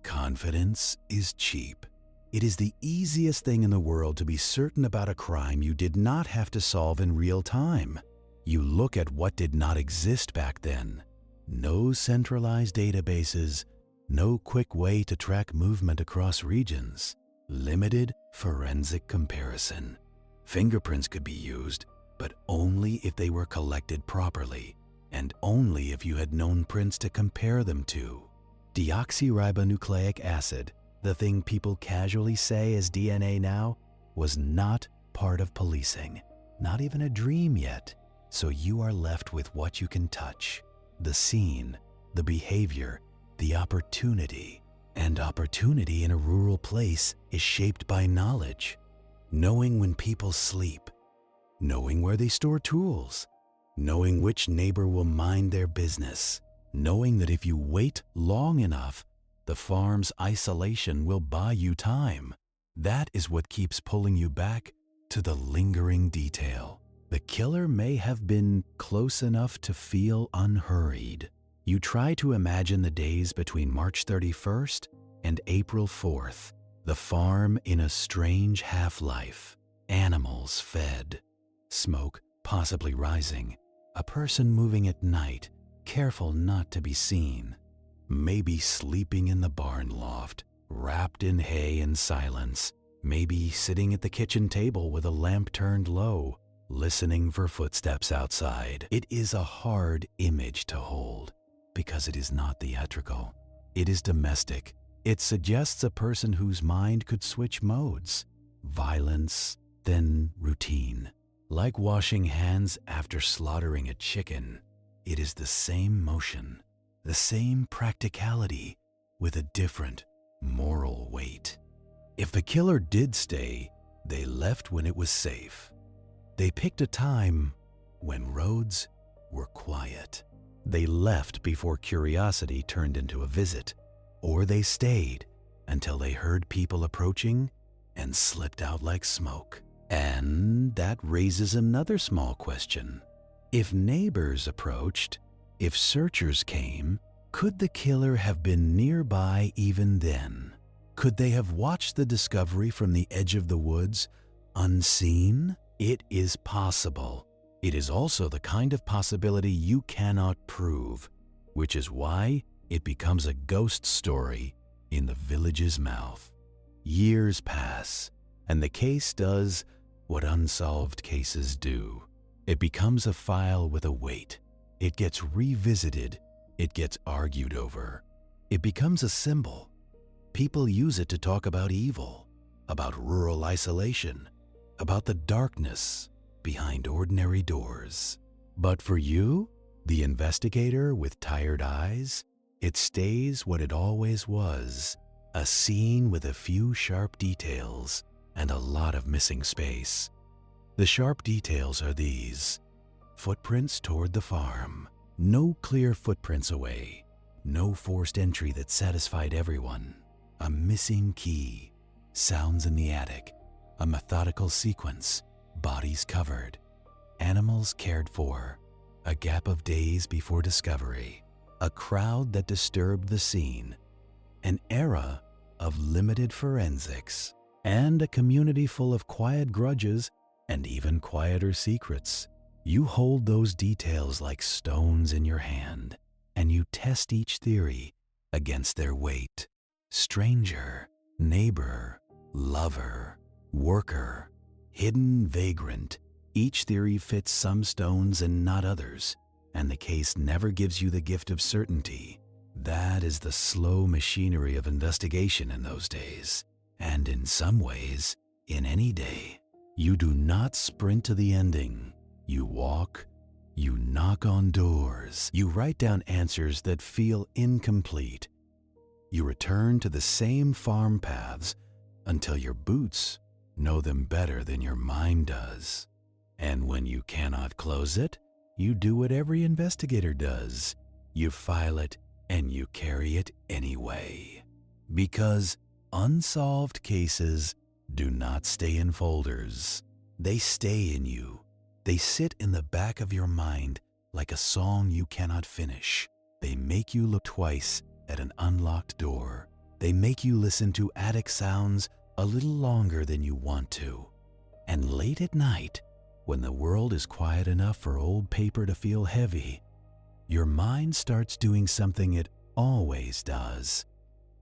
confidence is cheap. It is the easiest thing in the world to be certain about a crime you did not have to solve in real time. You look at what did not exist back then. No centralized databases, no quick way to track movement across regions, limited forensic comparison. Fingerprints could be used, but only if they were collected properly, and only if you had known prints to compare them to. Deoxyribonucleic acid, the thing people casually say is DNA now, was not part of policing, not even a dream yet. So you are left with what you can touch, the scene, the behavior, the opportunity. And opportunity in a rural place is shaped by knowledge. Knowing when people sleep, knowing where they store tools, knowing which neighbor will mind their business, knowing that if you wait long enough, the farm's isolation will buy you time. That is what keeps pulling you back to the lingering detail. The killer may have been close enough to feel unhurried. You try to imagine the days between March 31st and April 4th, the farm in a strange half-life, animals fed, smoke possibly rising, a person moving at night, careful not to be seen, maybe sleeping in the barn loft, wrapped in hay and silence, maybe sitting at the kitchen table with a lamp turned low, listening for footsteps outside. It is a hard image to hold because it is not theatrical. It is domestic. It suggests a person whose mind could switch modes. Violence, then routine. Like washing hands after slaughtering a chicken, it is the same motion, the same practicality with a different moral weight. If the killer did stay, they left when it was safe. They picked a time when roads were quiet. They left before curiosity turned into a visit, or they stayed until they heard people approaching and slipped out like smoke. And that raises another small question. If neighbors approached, if searchers came, could the killer have been nearby even then? Could they have watched the discovery from the edge of the woods, unseen? It is possible. It is also the kind of possibility you cannot prove, which is why it becomes a ghost story in the village's mouth. Years pass, and the case does what unsolved cases do. It becomes a file with a weight. It gets revisited. It gets argued over. It becomes a symbol. People use it to talk about evil, about rural isolation, about the darkness behind ordinary doors. But for you, the investigator with tired eyes, it stays what it always was, a scene with a few sharp details and a lot of missing space. The sharp details are these: footprints toward the farm, no clear footprints away, no forced entry that satisfied everyone, a missing key, sounds in the attic, a methodical sequence, bodies covered, animals cared for, a gap of days before discovery, a crowd that disturbed the scene, an era of limited forensics, and a community full of quiet grudges and even quieter secrets. You hold those details like stones in your hand, and you test each theory against their weight. Stranger, neighbor, lover, worker, hidden vagrant. Each theory fits some stones and not others, and the case never gives you the gift of certainty. That is the slow machinery of investigation in those days, and in some ways, in any day. You do not sprint to the ending. You walk, you knock on doors, you write down answers that feel incomplete. You return to the same farm paths until your boots know them better than your mind does. And when you cannot close it, you do what every investigator does. You file it and you carry it anyway. Because unsolved cases do not stay in folders. They stay in you. They sit in the back of your mind like a song you cannot finish. They make you look twice at an unlocked door. They make you listen to attic sounds a little longer than you want to. And late at night, when the world is quiet enough for old paper to feel heavy, your mind starts doing something it always does.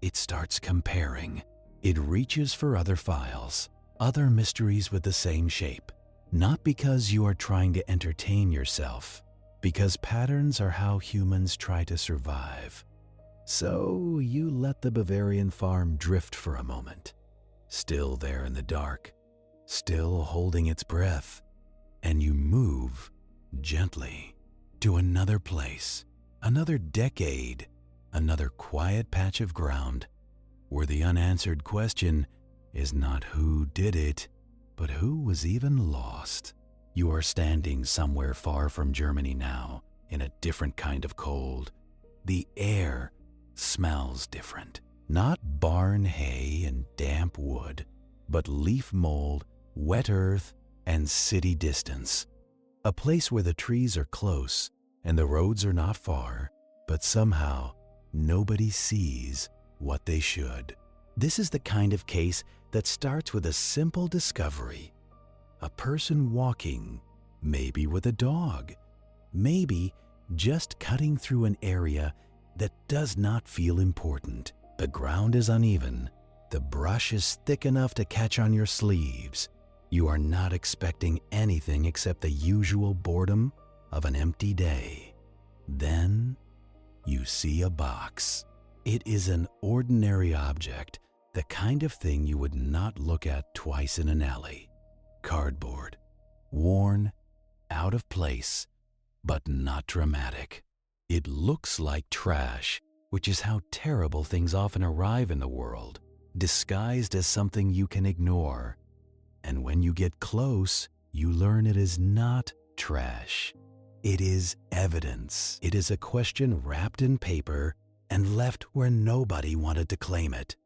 It starts comparing. It reaches for other files, other mysteries with the same shape. Not because you are trying to entertain yourself, because patterns are how humans try to survive. So you let the Bavarian farm drift for a moment, still there in the dark, still holding its breath, and you move gently to another place, another decade, another quiet patch of ground where the unanswered question is not who did it, but who was even lost. You are standing somewhere far from Germany now, in a different kind of cold. The air smells different. Not barn hay and damp wood, but leaf mold, wet earth, and city distance. A place where the trees are close and the roads are not far, but somehow nobody sees what they should. This is the kind of case that starts with a simple discovery. A person walking, maybe with a dog, maybe just cutting through an area that does not feel important. The ground is uneven. The brush is thick enough to catch on your sleeves. You are not expecting anything except the usual boredom of an empty day. Then you see a box. It is an ordinary object, the kind of thing you would not look at twice in an alley. Cardboard, worn, out of place, but not dramatic. It looks like trash, which is how terrible things often arrive in the world, disguised as something you can ignore. And when you get close, you learn it is not trash. It is evidence. It is a question wrapped in paper and left where nobody wanted to claim it.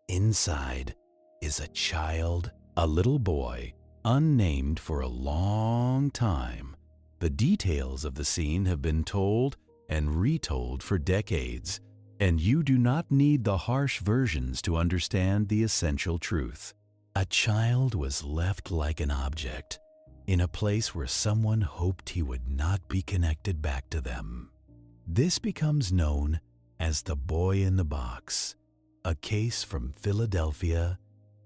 Inside is a child, a little boy, unnamed for a long time. The details of the scene have been told and retold for decades, and you do not need the harsh versions to understand the essential truth. A child was left like an object, in a place where someone hoped he would not be connected back to them. This becomes known as the boy in the box, a case from Philadelphia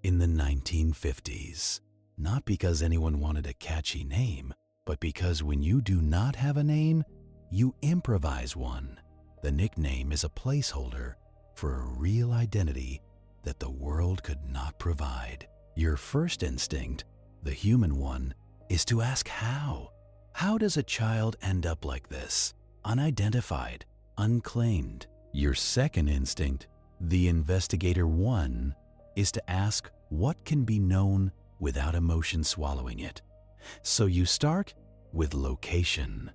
in the 1950s. Not because anyone wanted a catchy name, but because when you do not have a name, you improvise one. The nickname is a placeholder for a real identity that the world could not provide. Your first instinct, the human one, is to ask how. How does a child end up like this? Unidentified, unclaimed. Your second instinct, the investigator one, is to ask what can be known without emotion swallowing it. So you start with location.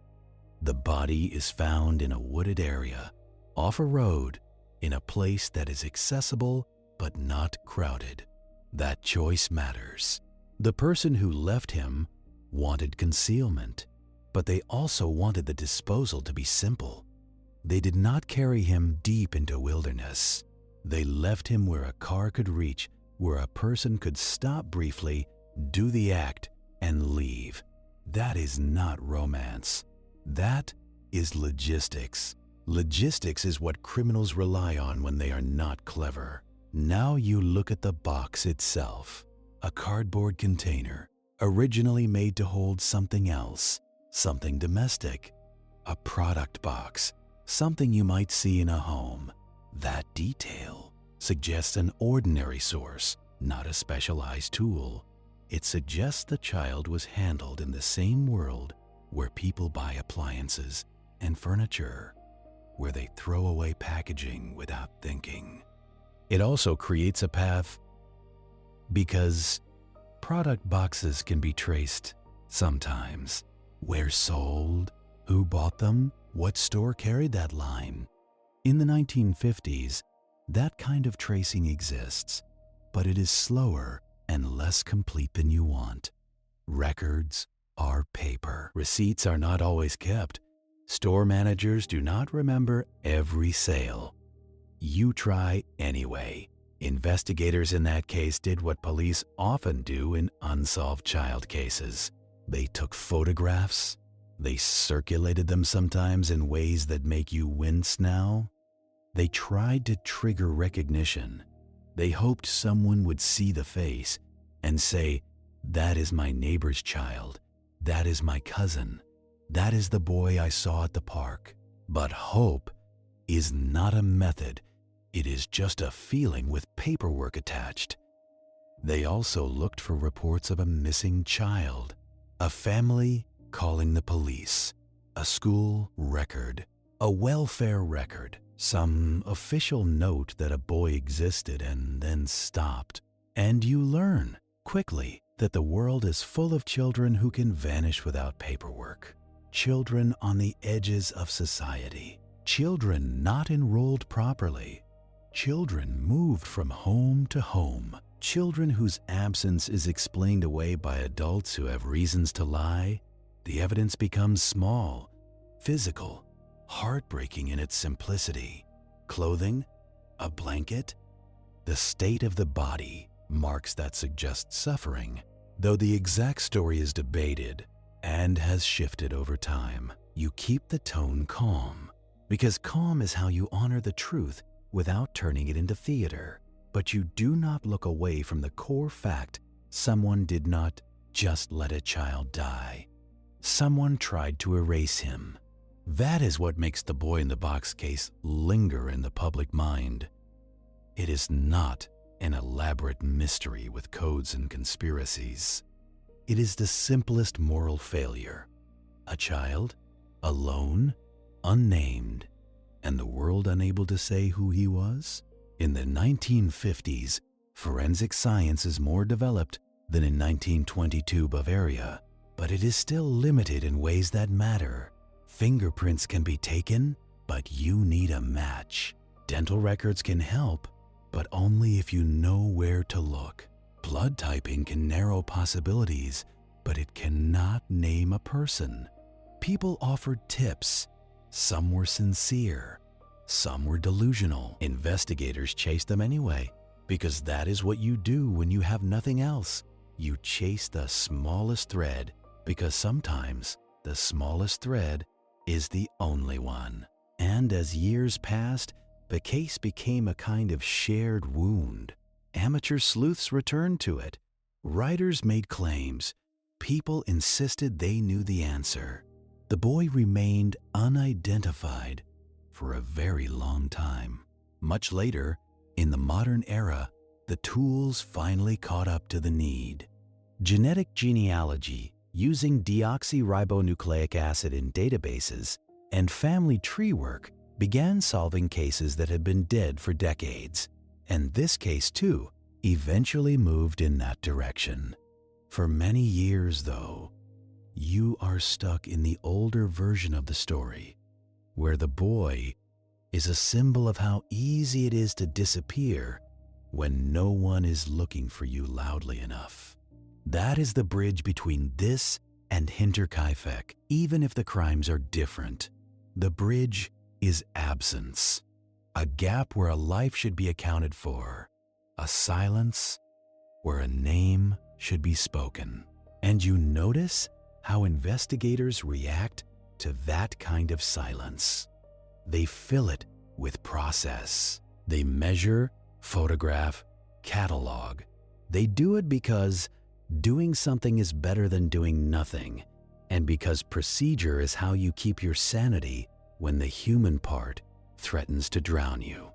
The body is found in a wooded area, off a road, in a place that is accessible but not crowded. That choice matters. The person who left him wanted concealment, but they also wanted the disposal to be simple. They did not carry him deep into wilderness. They left him where a car could reach, where a person could stop briefly, do the act, and leave. That is not romance. That is logistics. Logistics is what criminals rely on when they are not clever. Now you look at the box itself. A cardboard container, originally made to hold something else, something domestic. A product box, something you might see in a home. That detail suggests an ordinary source, not a specialized tool. It suggests the child was handled in the same world where people buy appliances and furniture, where they throw away packaging without thinking. It also creates a path because product boxes can be traced sometimes. Where sold, who bought them, what store carried that line. In the 1950s, that kind of tracing exists, but it is slower and less complete than you want. Records are paper. Receipts are not always kept. Store managers do not remember every sale. You try anyway. Investigators in that case did what police often do in unsolved child cases. They took photographs. They circulated them sometimes in ways that make you wince now. They tried to trigger recognition. They hoped someone would see the face and say, "That is my neighbor's child. That is my cousin. That is the boy I saw at the park." But hope is not a method. It is just a feeling with paperwork attached. They also looked for reports of a missing child, a family calling the police, a school record, a welfare record, some official note that a boy existed and then stopped. And you learn quickly that the world is full of children who can vanish without paperwork, children on the edges of society, children not enrolled properly, children moved from home to home, children whose absence is explained away by adults who have reasons to lie. The evidence becomes small, physical, heartbreaking in its simplicity. Clothing, a blanket, the state of the body, marks that suggest suffering, though the exact story is debated and has shifted over time. You keep the tone calm, because calm is how you honor the truth without turning it into theater. But you do not look away from the core fact: someone did not just let a child die. Someone tried to erase him. That is what makes the boy in the box case linger in the public mind. It is not an elaborate mystery with codes and conspiracies. It is the simplest moral failure. A child, alone, unnamed, and the world unable to say who he was? In the 1950s, forensic science is more developed than in 1922 Bavaria, but it is still limited in ways that matter. Fingerprints can be taken, but you need a match. Dental records can help, but only if you know where to look. Blood typing can narrow possibilities, but it cannot name a person. People offered tips. Some were sincere. Some were delusional. Investigators chased them anyway, because that is what you do when you have nothing else. You chase the smallest thread, because sometimes the smallest thread is the only one. And as years passed, the case became a kind of shared wound. Amateur sleuths returned to it. Writers made claims. People insisted they knew the answer. The boy remained unidentified for a very long time. Much later, in the modern era, the tools finally caught up to the need. Genetic genealogy, using deoxyribonucleic acid in databases, and family tree work began solving cases that had been dead for decades. And this case, too, eventually moved in that direction. For many years, though, you are stuck in the older version of the story, where the boy is a symbol of how easy it is to disappear when no one is looking for you loudly enough. That is the bridge between this and Hinterkaifeck, even if the crimes are different. The bridge is absence, a gap where a life should be accounted for, a silence where a name should be spoken. And you notice how investigators react to that kind of silence. They fill it with process. They measure, photograph, catalog. They do it because doing something is better than doing nothing, and because procedure is how you keep your sanity when the human part threatens to drown you.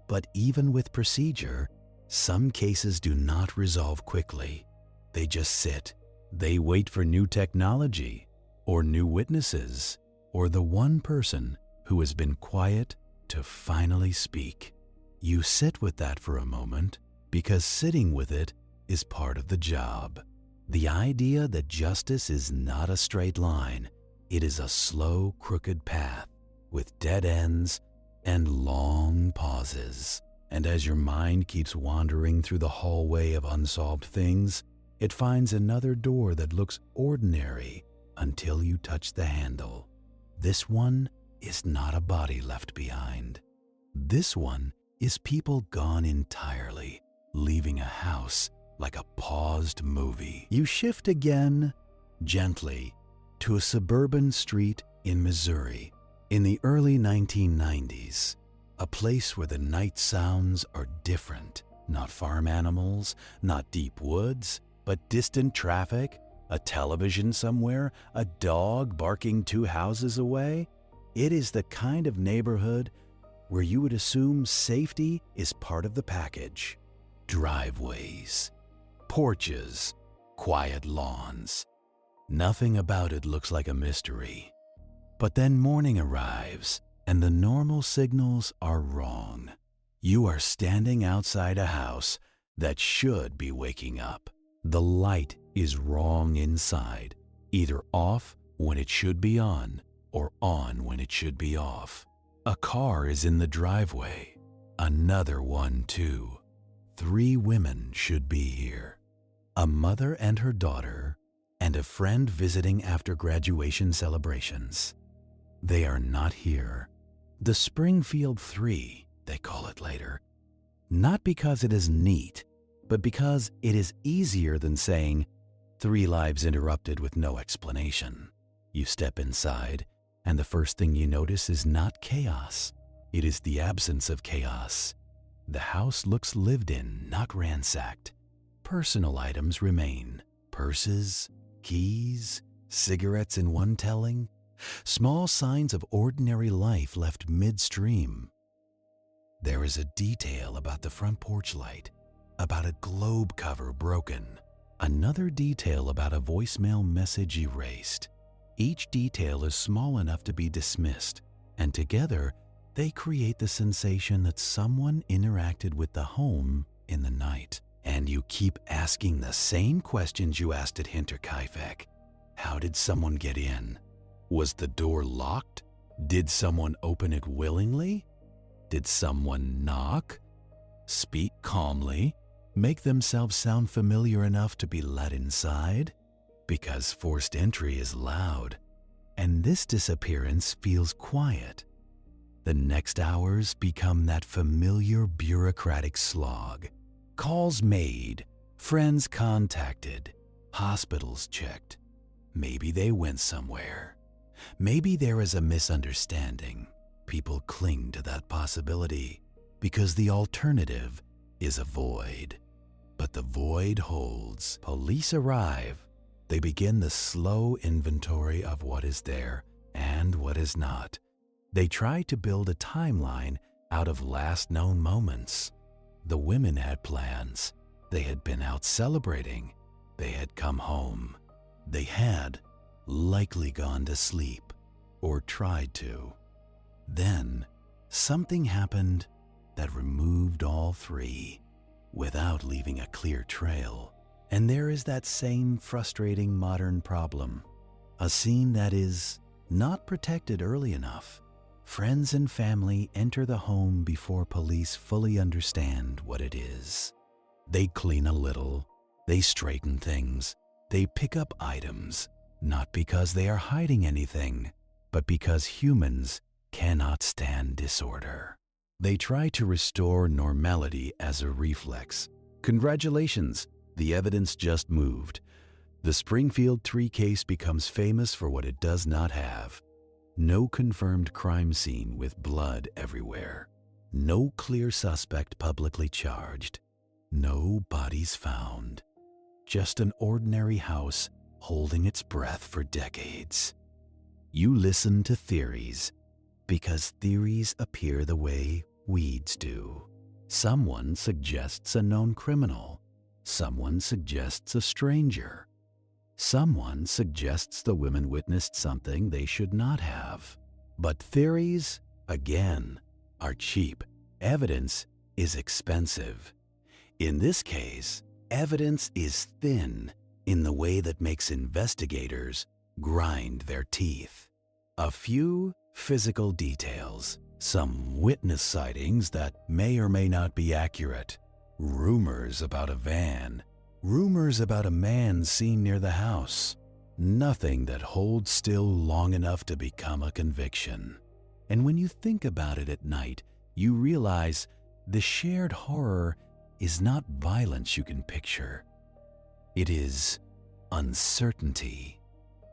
But even with procedure, some cases do not resolve quickly. They just sit. They wait for new technology, or new witnesses, or the one person who has been quiet to finally speak. You sit with that for a moment, because sitting with it is part of the job. The idea that justice is not a straight line, it is a slow, crooked path with dead ends and long pauses. And as your mind keeps wandering through the hallway of unsolved things, it finds another door that looks ordinary until you touch the handle. This one is not a body left behind. This one is people gone entirely, leaving a house like a paused movie. You shift again, gently, to a suburban street in Missouri in the early 1990s, a place where the night sounds are different. Not farm animals, not deep woods, but distant traffic, a television somewhere, a dog barking 2 houses away. It is the kind of neighborhood where you would assume safety is part of the package. Driveways, porches, quiet lawns. Nothing about it looks like a mystery. But then morning arrives, and the normal signals are wrong. You are standing outside a house that should be waking up. The light is wrong inside, either off when it should be on or on when it should be off. A car is in the driveway, another one too. 3 women should be here. A mother and her daughter, and a friend visiting after graduation celebrations. They are not here. The Springfield 3, they call it later. Not because it is neat, but because it is easier than saying 3 lives interrupted with no explanation. You step inside, and the first thing you notice is not chaos. It is the absence of chaos. The house looks lived in, not ransacked. Personal items remain. Purses, keys, cigarettes in one telling. Small signs of ordinary life left midstream. There is a detail about the front porch light, about a globe cover broken, another detail about a voicemail message erased. Each detail is small enough to be dismissed, and together they create the sensation that someone interacted with the home in the night. And you keep asking the same questions you asked at Hinterkaifeck. How did someone get in? Was the door locked? Did someone open it willingly? Did someone knock? Speak calmly? Make themselves sound familiar enough to be let inside? Because forced entry is loud, and this disappearance feels quiet. The next hours become that familiar bureaucratic slog. Calls made, friends contacted, hospitals checked. Maybe they went somewhere. Maybe there is a misunderstanding. People cling to that possibility because the alternative is a void. But the void holds. Police arrive. They begin the slow inventory of what is there and what is not. They try to build a timeline out of last known moments. The women had plans. They had been out celebrating. They had come home. They had likely gone to sleep or tried to. Then something happened that removed all 3 without leaving a clear trail. And there is that same frustrating modern problem. A scene that is not protected early enough. Friends and family enter the home before police fully understand what it is. They clean a little, they straighten things, they pick up items, not because they are hiding anything, but because humans cannot stand disorder. They try to restore normality as a reflex. Congratulations, the evidence just moved. The Springfield 3 case becomes famous for what it does not have. No confirmed crime scene with blood everywhere. No clear suspect publicly charged. No bodies found. Just an ordinary house holding its breath for decades. You listen to theories because theories appear the way weeds do. Someone suggests a known criminal. Someone suggests a stranger. Someone suggests the women witnessed something they should not have. But theories, again, are cheap. Evidence is expensive. In this case, evidence is thin in the way that makes investigators grind their teeth. A few physical details, some witness sightings that may or may not be accurate, rumors about a van, rumors about a man seen near the house. Nothing that holds still long enough to become a conviction. And when you think about it at night, you realize The shared horror is not violence you can picture. It is uncertainty.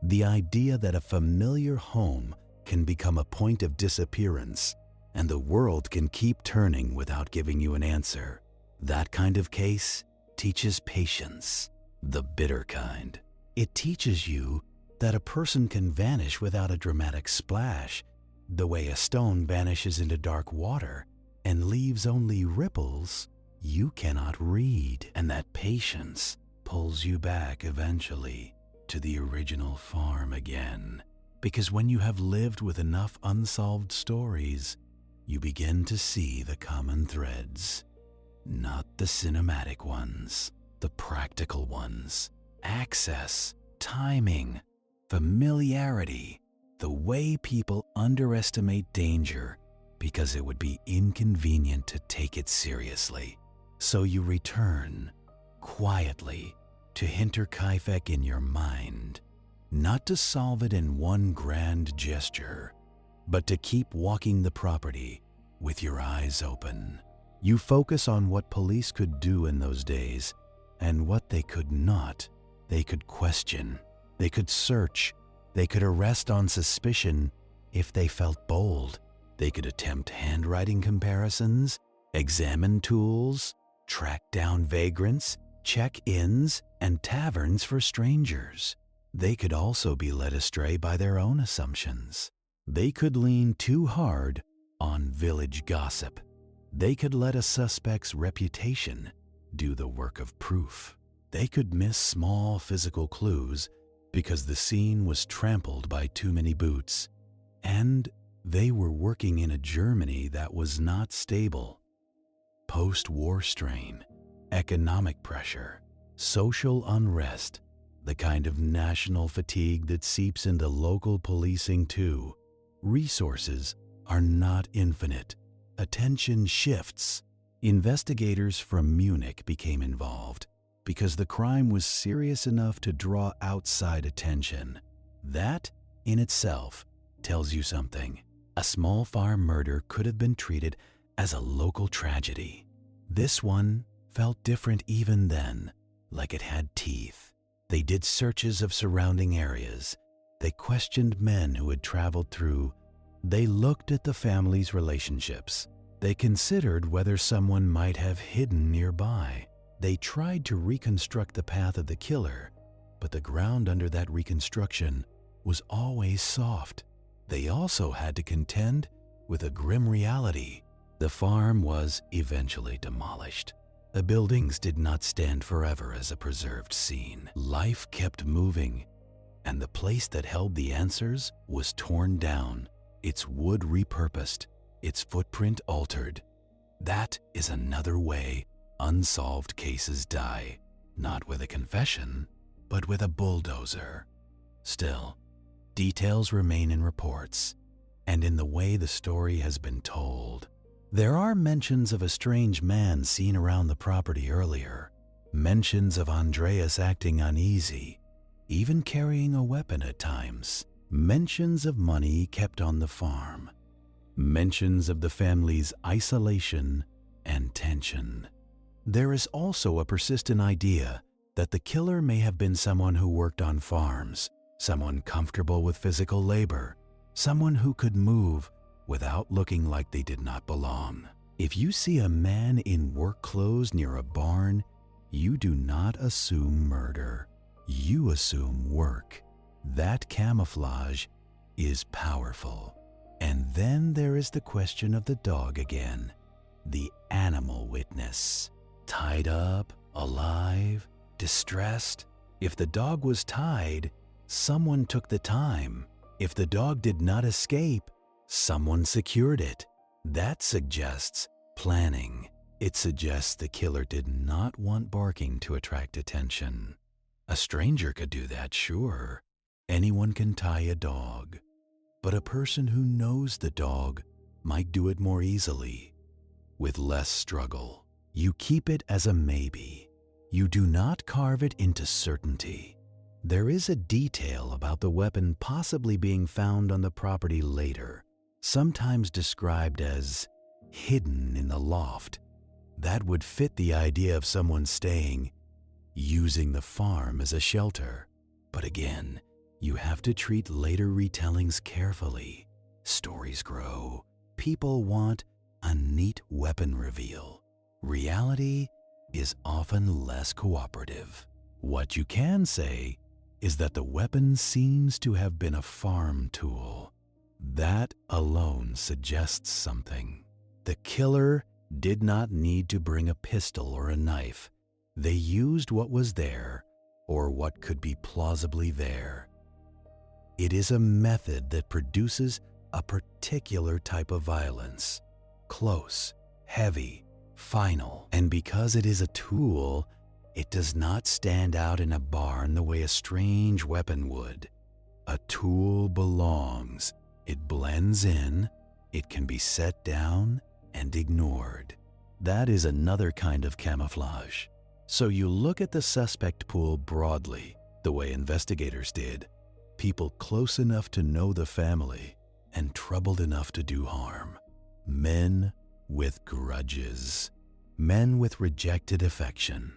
The idea that a familiar home can become a point of disappearance and the world can keep turning without giving you an answer. That kind of case teaches patience, the bitter kind. It teaches you that a person can vanish without a dramatic splash, the way a stone vanishes into dark water and leaves only ripples you cannot read, and that patience pulls you back eventually to the original farm again. Because when you have lived with enough unsolved stories, you begin to see the common threads. Not the cinematic ones, the practical ones. Access, timing, familiarity, the way people underestimate danger because it would be inconvenient to take it seriously. So you return, quietly, to Hinterkaifeck in your mind, not to solve it in one grand gesture, but to keep walking the property with your eyes open. You focus on what police could do in those days and what they could not. They could question, they could search, they could arrest on suspicion if they felt bold. They could attempt handwriting comparisons, examine tools, track down vagrants, check inns and taverns for strangers. They could also be led astray by their own assumptions. They could lean too hard on village gossip. They could let a suspect's reputation do the work of proof. They could miss small physical clues because the scene was trampled by too many boots. And they were working in a Germany that was not stable. Post-war strain, economic pressure, social unrest, the kind of national fatigue that seeps into local policing too. Resources are not infinite. Attention shifts. Investigators from Munich became involved because the crime was serious enough to draw outside attention. That, in itself, tells you something. A small farm murder could have been treated as a local tragedy. This one felt different even then, like it had teeth. They did searches of surrounding areas. They questioned men who had traveled through. They looked at the family's relationships. They considered whether someone might have hidden nearby. They tried to reconstruct the path of the killer, but the ground under that reconstruction was always soft. They also had to contend with a grim reality. The farm was eventually demolished. The buildings did not stand forever as a preserved scene. Life kept moving, and the place that held the answers was torn down, its wood repurposed, its footprint altered. That is another way unsolved cases die, not with a confession, but with a bulldozer. Still, details remain in reports and in the way the story has been told. There are mentions of a strange man seen around the property earlier, mentions of Andreas acting uneasy, even carrying a weapon at times, mentions of money kept on the farm, mentions of the family's isolation and tension. There is also a persistent idea that the killer may have been someone who worked on farms, someone comfortable with physical labor, someone who could move without looking like they did not belong. If you see a man in work clothes near a barn, you do not assume murder. You assume work. That camouflage is powerful. And then there is the question of the dog again, the animal witness. Tied up, alive, distressed. If the dog was tied, someone took the time. If the dog did not escape, someone secured it. That suggests planning. It suggests the killer did not want barking to attract attention. A stranger could do that, sure. Anyone can tie a dog. But a person who knows the dog might do it more easily, with less struggle. You keep it as a maybe. You do not carve it into certainty. There is a detail about the weapon possibly being found on the property later, sometimes described as hidden in the loft, That would fit the idea of someone staying, using the farm as a shelter. But again, you have to treat later retellings carefully. Stories grow. People want a neat weapon reveal. Reality is often less cooperative. What you can say is that the weapon seems to have been a farm tool. That alone suggests something. The killer did not need to bring a pistol or a knife. They used what was there, or what could be plausibly there. It is a method that produces a particular type of violence. Close, heavy, final. And because it is a tool, it does not stand out in a barn the way a strange weapon would. A tool belongs. It blends in, it can be set down and ignored. That is another kind of camouflage. So you look at the suspect pool broadly, the way investigators did. People close enough to know the family and troubled enough to do harm. Men with grudges. Men with rejected affection.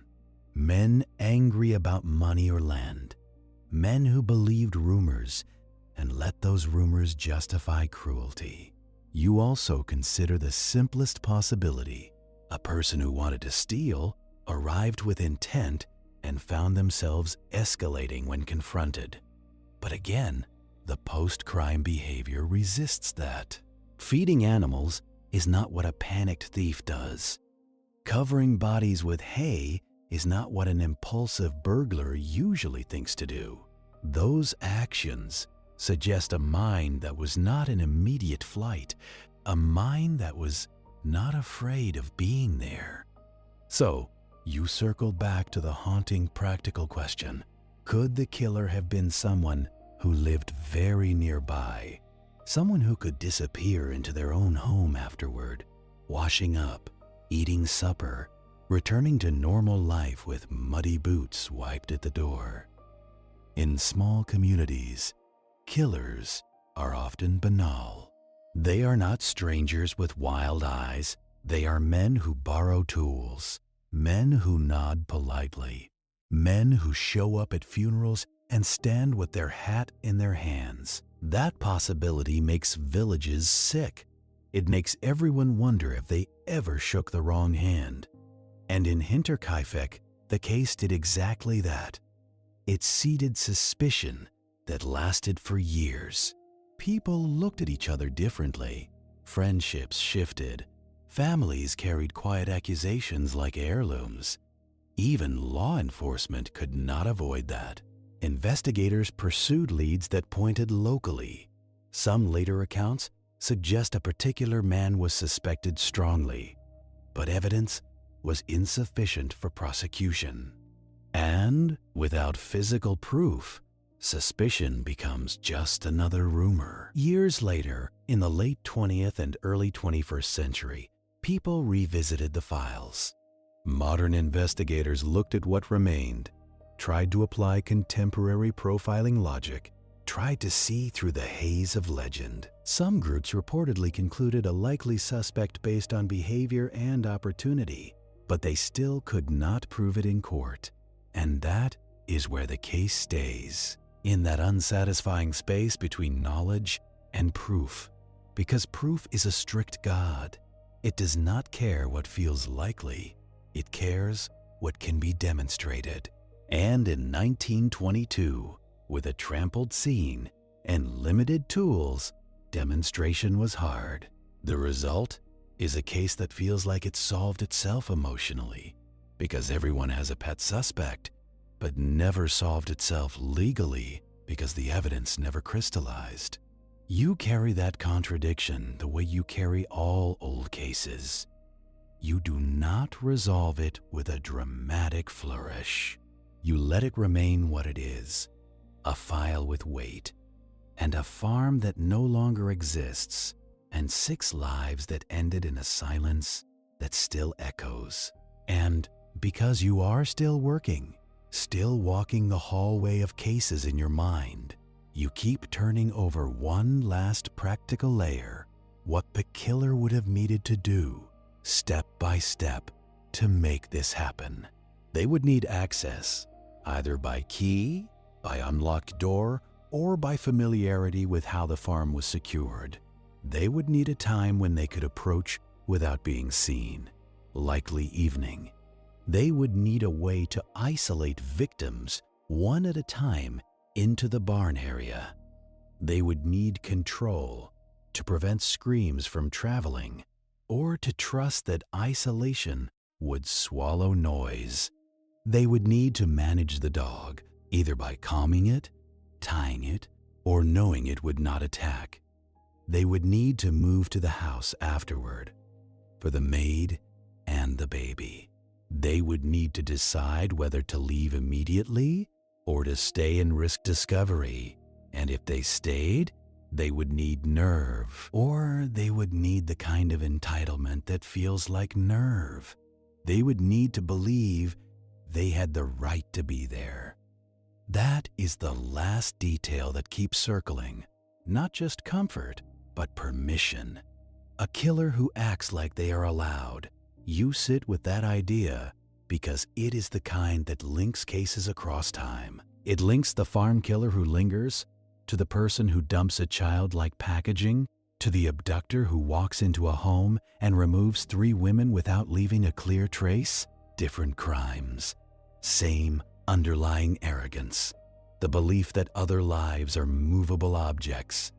Men angry about money or land. Men who believed rumors and let those rumors justify cruelty. You also consider the simplest possibility. A person who wanted to steal arrived with intent and found themselves escalating when confronted. But again, the post-crime behavior resists that. Feeding animals is not what a panicked thief does. Covering bodies with hay is not what an impulsive burglar usually thinks to do. Those actions suggest a mind that was not in immediate flight, a mind that was not afraid of being there. So, you circle back to the haunting practical question. Could the killer have been someone who lived very nearby? Someone who could disappear into their own home afterward, washing up, eating supper, returning to normal life with muddy boots wiped at the door. In small communities, killers are often banal. They are not strangers with wild eyes. They are men who borrow tools, men who nod politely, men who show up at funerals and stand with their hat in their hands. That possibility makes villages sick. It makes everyone wonder if they ever shook the wrong hand. And in Hinterkaifeck, the case did exactly that. It seeded suspicion that lasted for years. People looked at each other differently. Friendships shifted. Families carried quiet accusations like heirlooms. Even law enforcement could not avoid that. Investigators pursued leads that pointed locally. Some later accounts suggest a particular man was suspected strongly, but evidence was insufficient for prosecution. And without physical proof, suspicion becomes just another rumor. Years later, in the late 20th and early 21st century, people revisited the files. Modern investigators looked at what remained, tried to apply contemporary profiling logic, tried to see through the haze of legend. Some groups reportedly concluded a likely suspect based on behavior and opportunity, but they still could not prove it in court. And that is where the case stays, in that unsatisfying space between knowledge and proof. Because proof is a strict God. It does not care what feels likely. It cares what can be demonstrated. And in 1922, with a trampled scene and limited tools, demonstration was hard. The result is a case that feels like it solved itself emotionally, because everyone has a pet suspect, but never solved itself legally because the evidence never crystallized. You carry that contradiction the way you carry all old cases. You do not resolve it with a dramatic flourish. You let it remain what it is, a file with weight, and a farm that no longer exists, and 6 lives that ended in a silence that still echoes. And because you are still working, still walking the hallway of cases in your mind, you keep turning over one last practical layer, what the killer would have needed to do, step by step, to make this happen. They would need access, either by key, by unlocked door, or by familiarity with how the farm was secured. They would need a time when they could approach without being seen, likely evening. They would need a way to isolate victims one at a time into the barn area. They would need control to prevent screams from traveling, or to trust that isolation would swallow noise. They would need to manage the dog, either by calming it, tying it, or knowing it would not attack. They would need to move to the house afterward for the maid and the baby. They would need to decide whether to leave immediately or to stay and risk discovery. And if they stayed, they would need nerve, or they would need the kind of entitlement that feels like nerve. They would need to believe they had the right to be there. That is the last detail that keeps circling, not just comfort, but permission. A killer who acts like they are allowed. You sit with that idea because it is the kind that links cases across time. It links the farm killer who lingers to the person who dumps a child like packaging, to the abductor who walks into a home and removes 3 women without leaving a clear trace. Different crimes, same underlying arrogance. The belief that other lives are movable objects.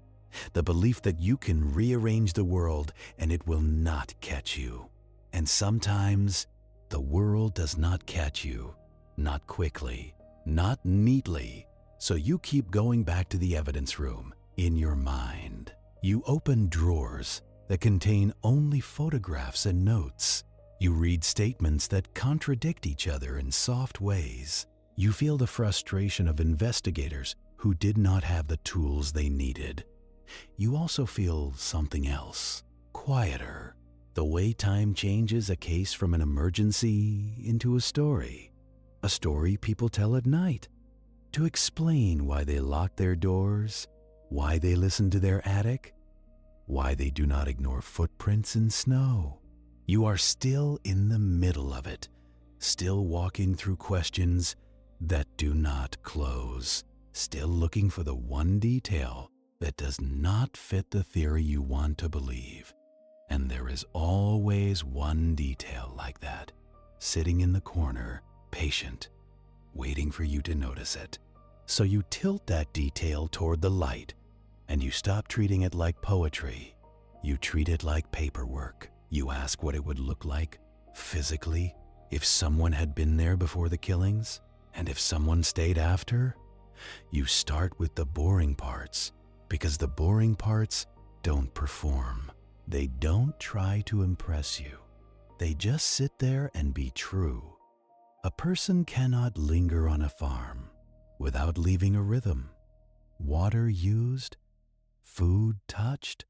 The belief that you can rearrange the world and it will not catch you. And sometimes the world does not catch you, not quickly, not neatly. So you keep going back to the evidence room in your mind. You open drawers that contain only photographs and notes. You read statements that contradict each other in soft ways. You feel the frustration of investigators who did not have the tools they needed. You also feel something else, quieter. The way time changes a case from an emergency into a story people tell at night, to explain why they lock their doors, why they listen to their attic, why they do not ignore footprints in snow. You are still in the middle of it, still walking through questions that do not close, still looking for the one detail that does not fit the theory you want to believe. And there is always one detail like that, sitting in the corner, patient, waiting for you to notice it. So you tilt that detail toward the light, and you stop treating it like poetry. You treat it like paperwork. You ask what it would look like, physically, if someone had been there before the killings, and if someone stayed after. You start with the boring parts, because the boring parts don't perform. They don't try to impress you. They just sit there and be true. A person cannot linger on a farm without leaving a rhythm. Water used, food touched,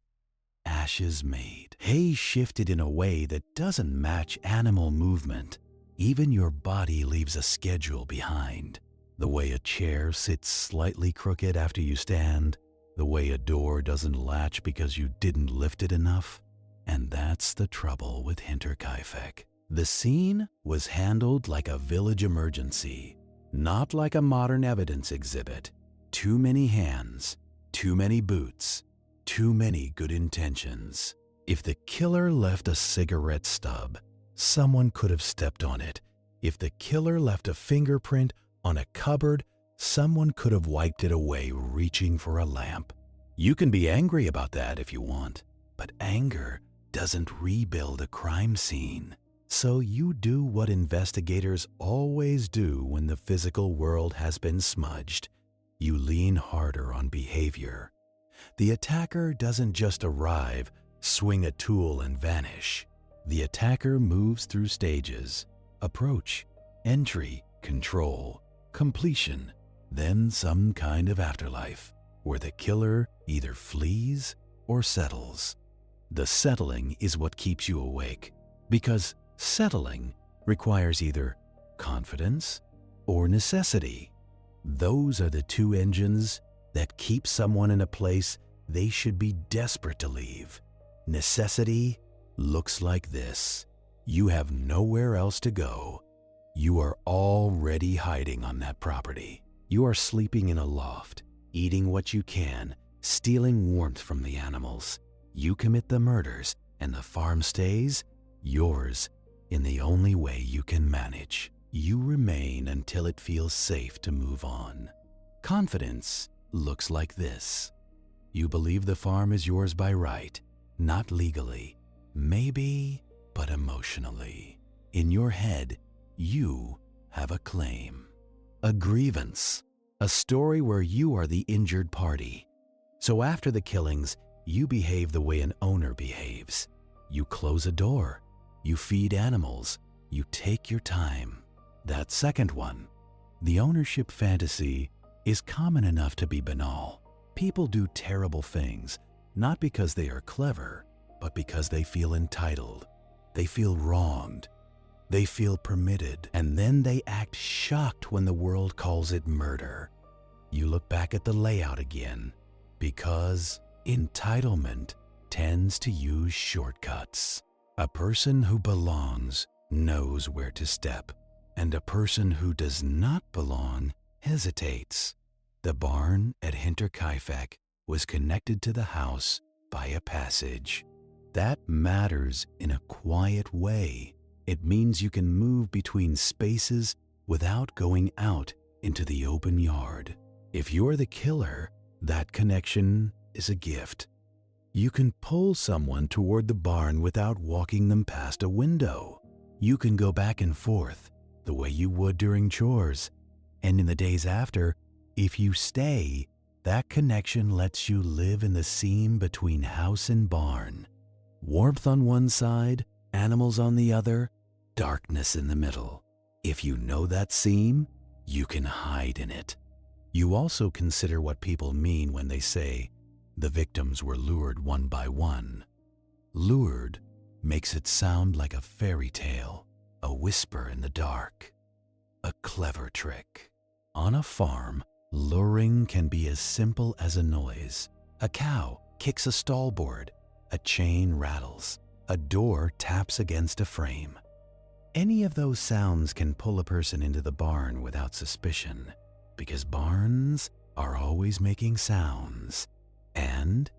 ashes made, hay shifted in a way that doesn't match animal movement. Even your body leaves a schedule behind. The way a chair sits slightly crooked after you stand, the way a door doesn't latch because you didn't lift it enough. And that's the trouble with Hinterkaifeck. The scene was handled like a village emergency, not like a modern evidence exhibit. Too many hands, too many boots, too many good intentions. If the killer left a cigarette stub, someone could have stepped on it. If the killer left a fingerprint on a cupboard, someone could have wiped it away reaching for a lamp. You can be angry about that if you want, but anger doesn't rebuild a crime scene. So you do what investigators always do when the physical world has been smudged. You lean harder on behavior. The attacker doesn't just arrive, swing a tool and vanish. The attacker moves through stages: approach, entry, control, completion, then some kind of afterlife, where the killer either flees or settles. The settling is what keeps you awake, because settling requires either confidence or necessity. Those are the two engines that keep someone in a place they should be desperate to leave. Necessity looks like this. You have nowhere else to go. You are already hiding on that property. You are sleeping in a loft, eating what you can, stealing warmth from the animals. You commit the murders, and the farm stays yours in the only way you can manage. You remain until it feels safe to move on. Confidence looks like this. You believe the farm is yours by right, not legally. Maybe, but emotionally. In your head, you have a claim, a grievance, a story where you are the injured party. So after the killings, you behave the way an owner behaves. You close a door, you feed animals, you take your time. That second one, the ownership fantasy, is common enough to be banal. People do terrible things, not because they are clever, but because they feel entitled. They feel wronged. They feel permitted, and then they act shocked when the world calls it murder. You look back at the layout again, because entitlement tends to use shortcuts. A person who belongs knows where to step, and a person who does not belong hesitates. The barn at Hinterkaifeck was connected to the house by a passage. That matters in a quiet way. It means you can move between spaces without going out into the open yard. If you're the killer, that connection is a gift. You can pull someone toward the barn without walking them past a window. You can go back and forth the way you would during chores. And in the days after, if you stay, that connection lets you live in the seam between house and barn. Warmth on one side, animals on the other, darkness in the middle. If you know that seam, you can hide in it. You also consider what people mean when they say, the victims were lured one by one. Lured makes it sound like a fairy tale, a whisper in the dark, a clever trick. On a farm, luring can be as simple as a noise. A cow kicks a stall board, a chain rattles, a door taps against a frame. Any of those sounds can pull a person into the barn without suspicion, because barns are always making sounds. And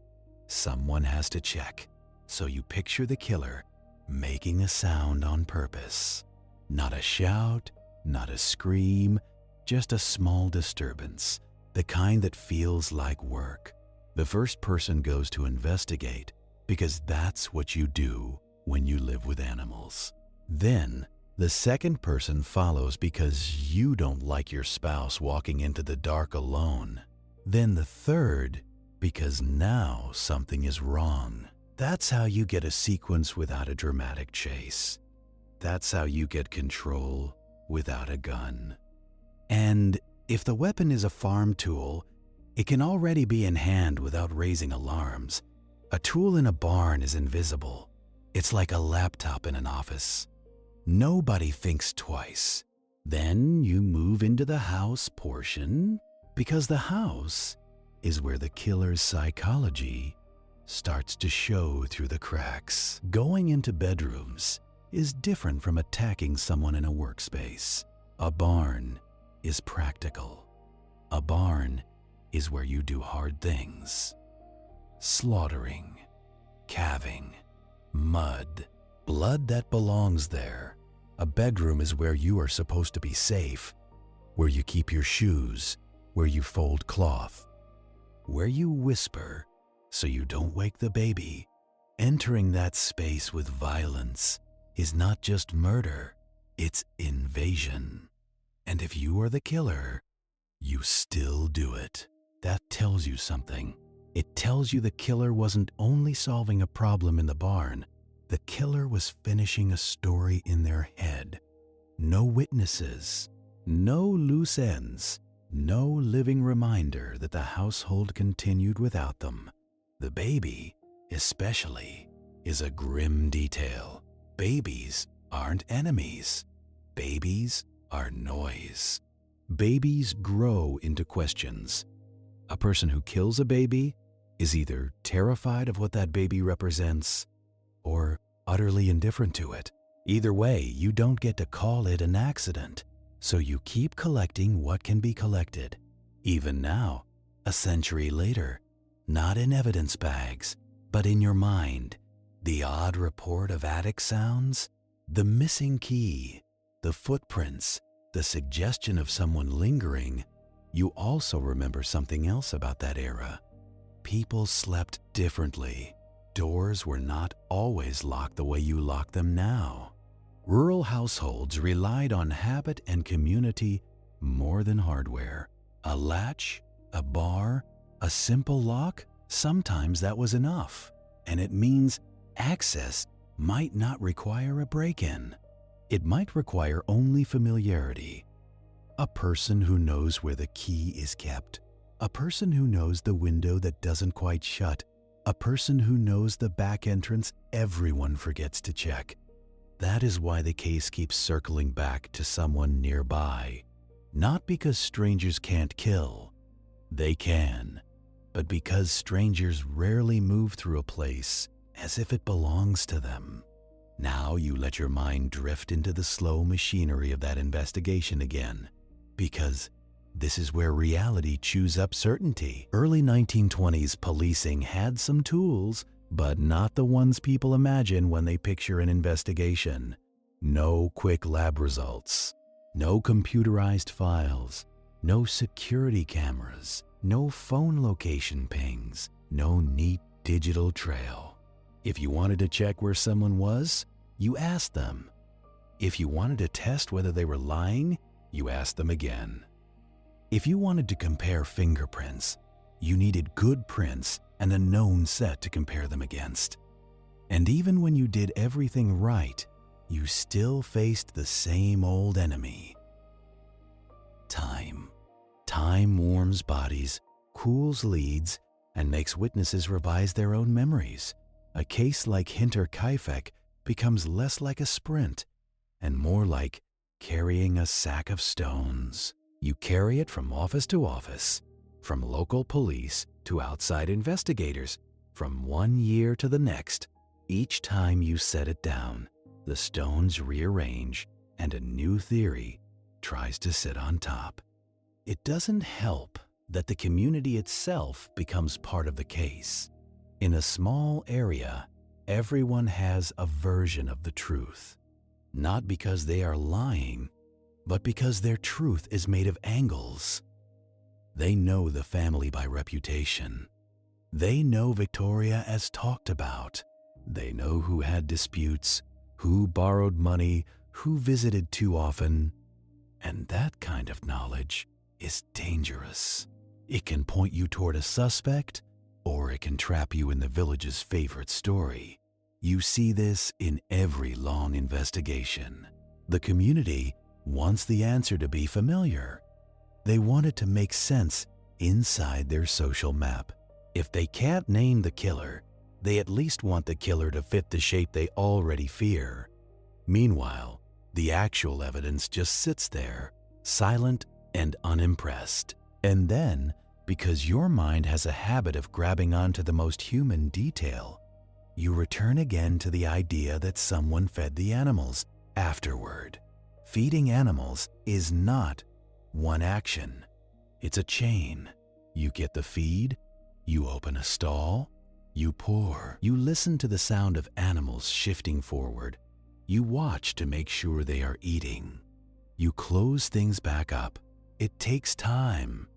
someone has to check, so you picture the killer making a sound on purpose. Not a shout, not a scream, just a small disturbance, the kind that feels like work. The first person goes to investigate because that's what you do when you live with animals. Then, the second person follows because you don't like your spouse walking into the dark alone. Then the third, because now something is wrong. That's how you get a sequence without a dramatic chase. That's how you get control without a gun. And if the weapon is a farm tool, it can already be in hand without raising alarms. A tool in a barn is invisible. It's like a laptop in an office. Nobody thinks twice. Then you move into the house portion, because the house is where the killer's psychology starts to show through the cracks. Going into bedrooms is different from attacking someone in a workspace. A barn is practical. A barn is where you do hard things. Slaughtering, calving, mud, blood that belongs there. A bedroom is where you are supposed to be safe, where you keep your shoes, where you fold cloth, where you whisper so you don't wake the baby. Entering that space with violence is not just murder, it's invasion. And if you are the killer, you still do it. That tells you something. It tells you the killer wasn't only solving a problem in the barn, the killer was finishing a story in their head. No witnesses, no loose ends, no living reminder that the household continued without them. The baby, especially, is a grim detail. Babies aren't enemies. Babies are noise. Babies grow into questions. A person who kills a baby is either terrified of what that baby represents or utterly indifferent to it. Either way, you don't get to call it an accident, so you keep collecting what can be collected. Even now, a century later, not in evidence bags, but in your mind, the odd report of attic sounds, the missing key, the footprints, the suggestion of someone lingering. You also remember something else about that era. People slept differently. Doors were not always locked the way you lock them now. Rural households relied on habit and community more than hardware. A latch, a bar, a simple lock, sometimes that was enough. And it means access might not require a break-in. It might require only familiarity. A person who knows where the key is kept. A person who knows the window that doesn't quite shut. A person who knows the back entrance everyone forgets to check. That is why the case keeps circling back to someone nearby. Not because strangers can't kill. They can. But because strangers rarely move through a place as if it belongs to them. Now you let your mind drift into the slow machinery of that investigation again, because this is where reality chews up certainty. Early 1920s policing had some tools, but not the ones people imagine when they picture an investigation. No quick lab results, no computerized files, no security cameras, no phone location pings, no neat digital trail. If you wanted to check where someone was, you asked them. If you wanted to test whether they were lying, you asked them again. If you wanted to compare fingerprints, you needed good prints and a known set to compare them against. And even when you did everything right, you still faced the same old enemy. Time. Time warms bodies, cools leads, and makes witnesses revise their own memories. A case like Hinterkaifeck becomes less like a sprint and more like carrying a sack of stones. You carry it from office to office, from local police to outside investigators, from one year to the next. Each time you set it down, the stones rearrange and a new theory tries to sit on top. It doesn't help that the community itself becomes part of the case. In a small area, everyone has a version of the truth, not because they are lying, but because their truth is made of angles. They know the family by reputation. They know Victoria as talked about. They know who had disputes, who borrowed money, who visited too often. And that kind of knowledge is dangerous. It can point you toward a suspect, or it can trap you in the village's favorite story. You see this in every long investigation. The community wants the answer to be familiar. They want it to make sense inside their social map. If they can't name the killer, they at least want the killer to fit the shape they already fear. Meanwhile, the actual evidence just sits there, silent and unimpressed. And then, because your mind has a habit of grabbing onto the most human detail, you return again to the idea that someone fed the animals afterward. Feeding animals is not one action. It's a chain. You get the feed, you open a stall, you pour, you listen to the sound of animals shifting forward, you watch to make sure they are eating, you close things back up. It takes time,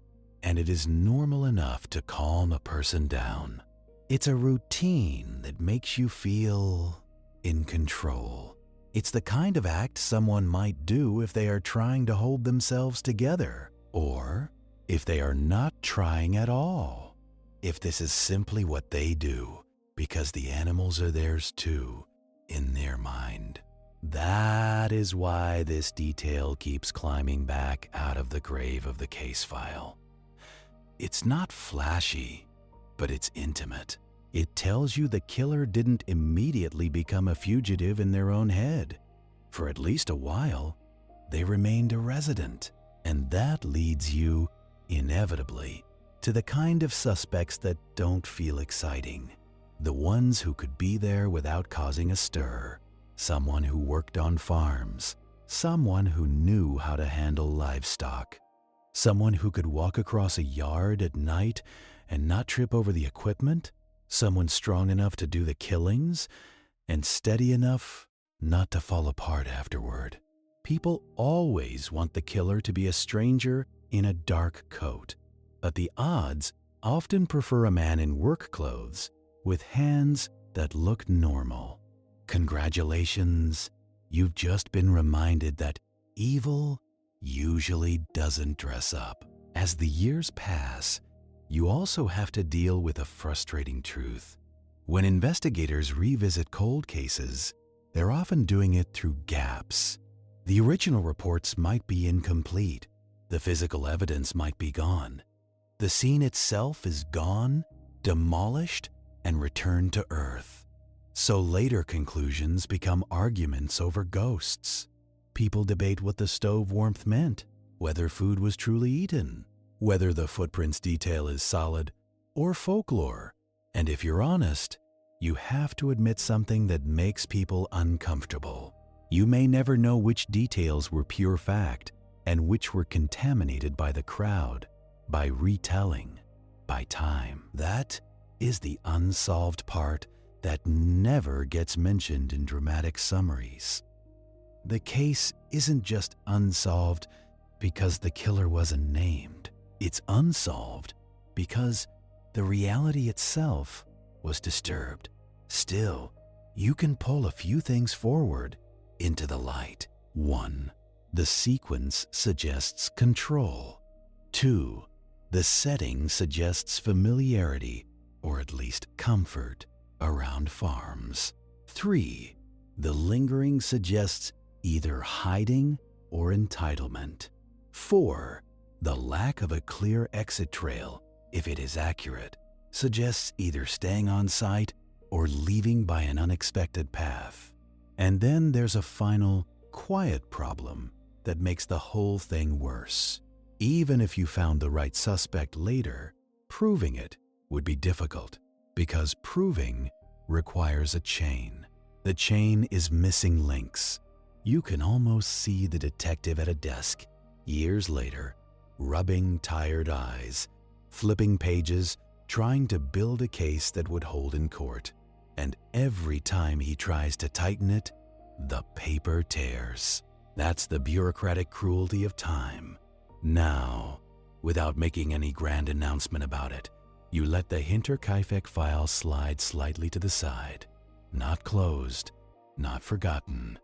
and it is normal enough to calm a person down. It's a routine that makes you feel in control. It's the kind of act someone might do if they are trying to hold themselves together, or if they are not trying at all. If this is simply what they do, because the animals are theirs too, in their mind. That is why this detail keeps climbing back out of the grave of the case file. It's not flashy, but it's intimate. It tells you the killer didn't immediately become a fugitive in their own head. For at least a while, they remained a resident. And that leads you, inevitably, to the kind of suspects that don't feel exciting. The ones who could be there without causing a stir. someone who worked on farms, someone who knew how to handle livestock, someone who could walk across a yard at night and not trip over the equipment, someone strong enough to do the killings and steady enough not to fall apart afterward. People always want the killer to be a stranger in a dark coat, but the odds often prefer a man in work clothes with hands that look normal. Congratulations, you've just been reminded that evil usually doesn't dress up. As the years pass, you also have to deal with a frustrating truth. When investigators revisit cold cases, they're often doing it through gaps. The original reports might be incomplete. The physical evidence might be gone. The scene itself is gone, demolished, and returned to Earth. So later conclusions become arguments over ghosts. People debate what the stove warmth meant, whether food was truly eaten, whether the footprints detail is solid or folklore. And if you're honest, you have to admit something that makes people uncomfortable. You may never know which details were pure fact and which were contaminated by the crowd, by retelling, by time. That is the unsolved part that never gets mentioned in dramatic summaries. The case isn't just unsolved because the killer wasn't named. It's unsolved because the reality itself was disturbed. Still, you can pull a few things forward into the light. 1. The sequence suggests control. 2. The setting suggests familiarity, or at least comfort, around farms. 3. The lingering suggests either hiding or entitlement. 4. The lack of a clear exit trail, if it is accurate, suggests either staying on site or leaving by an unexpected path. And then there's a final, quiet problem that makes the whole thing worse. Even if you found the right suspect later, proving it would be difficult because proving requires a chain. The chain is missing links. You can almost see the detective at a desk, years later, rubbing tired eyes, flipping pages, trying to build a case that would hold in court. And every time he tries to tighten it, the paper tears. That's the bureaucratic cruelty of time. Now, without making any grand announcement about it, you let the Hinterkaifeck file slide slightly to the side. Not closed, not forgotten,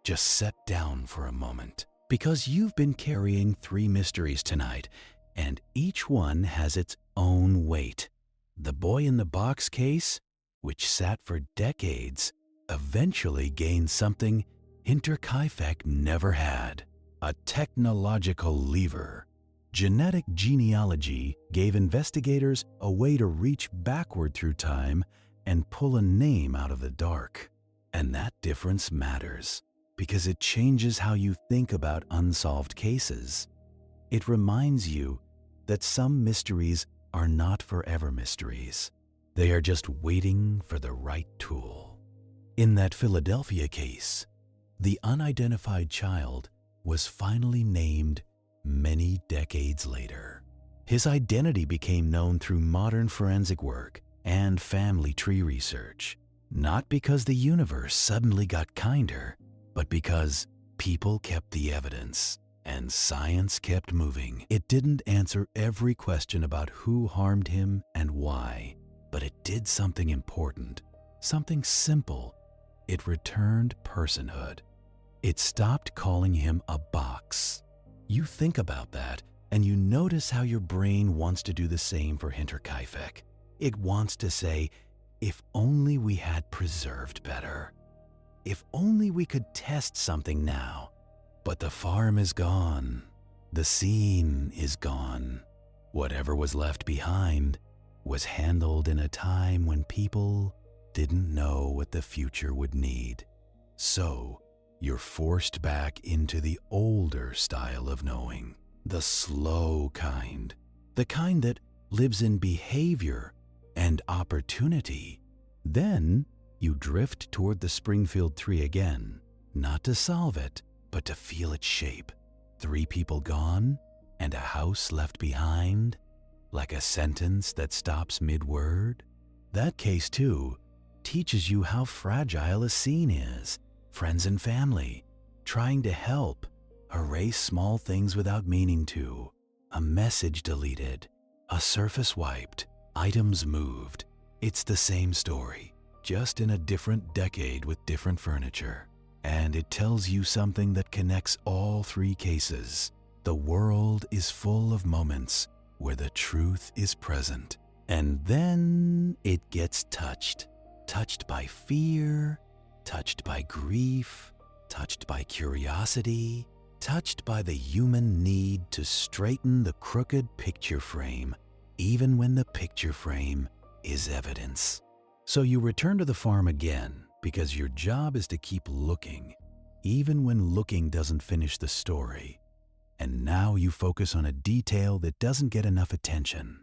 just set down for a moment. Because you've been carrying 3 mysteries tonight, and each one has its own weight. The boy in the box case, which sat for decades, eventually gained something Hinterkaifeck never had: a technological lever. Genetic genealogy gave investigators a way to reach backward through time and pull a name out of the dark. And that difference matters because it changes how you think about unsolved cases. It reminds you that some mysteries are not forever mysteries. They are just waiting for the right tool. In that Philadelphia case, the unidentified child was finally named many decades later. His identity became known through modern forensic work and family tree research, not because the universe suddenly got kinder, but because people kept the evidence and science kept moving. It didn't answer every question about who harmed him and why, but it did something important, something simple. It returned personhood. It stopped calling him a box. You think about that, and you notice how your brain wants to do the same for Hinterkaifeck. It wants to say, if only we had preserved better. If only we could test something now. But the farm is gone. The scene is gone. Whatever was left behind was handled in a time when people didn't know what the future would need. So, you're forced back into the older style of knowing, the slow kind, the kind that lives in behavior and opportunity. Then You drift toward the Springfield tree again, not to solve it, but to feel its shape. 3 people gone and a house left behind, like a sentence that stops mid-word. That case, too, teaches you how fragile a scene is. Friends and family, trying to help, erase small things without meaning to. A message deleted, a surface wiped, items moved. It's the same story, just in a different decade with different furniture. And it tells you something that connects all 3 cases. The world is full of moments where the truth is present. And then it gets touched. Touched by fear, touched by grief, touched by curiosity, touched by the human need to straighten the crooked picture frame, even when the picture frame is evidence. So you return to the farm again because your job is to keep looking, even when looking doesn't finish the story. And now you focus on a detail that doesn't get enough attention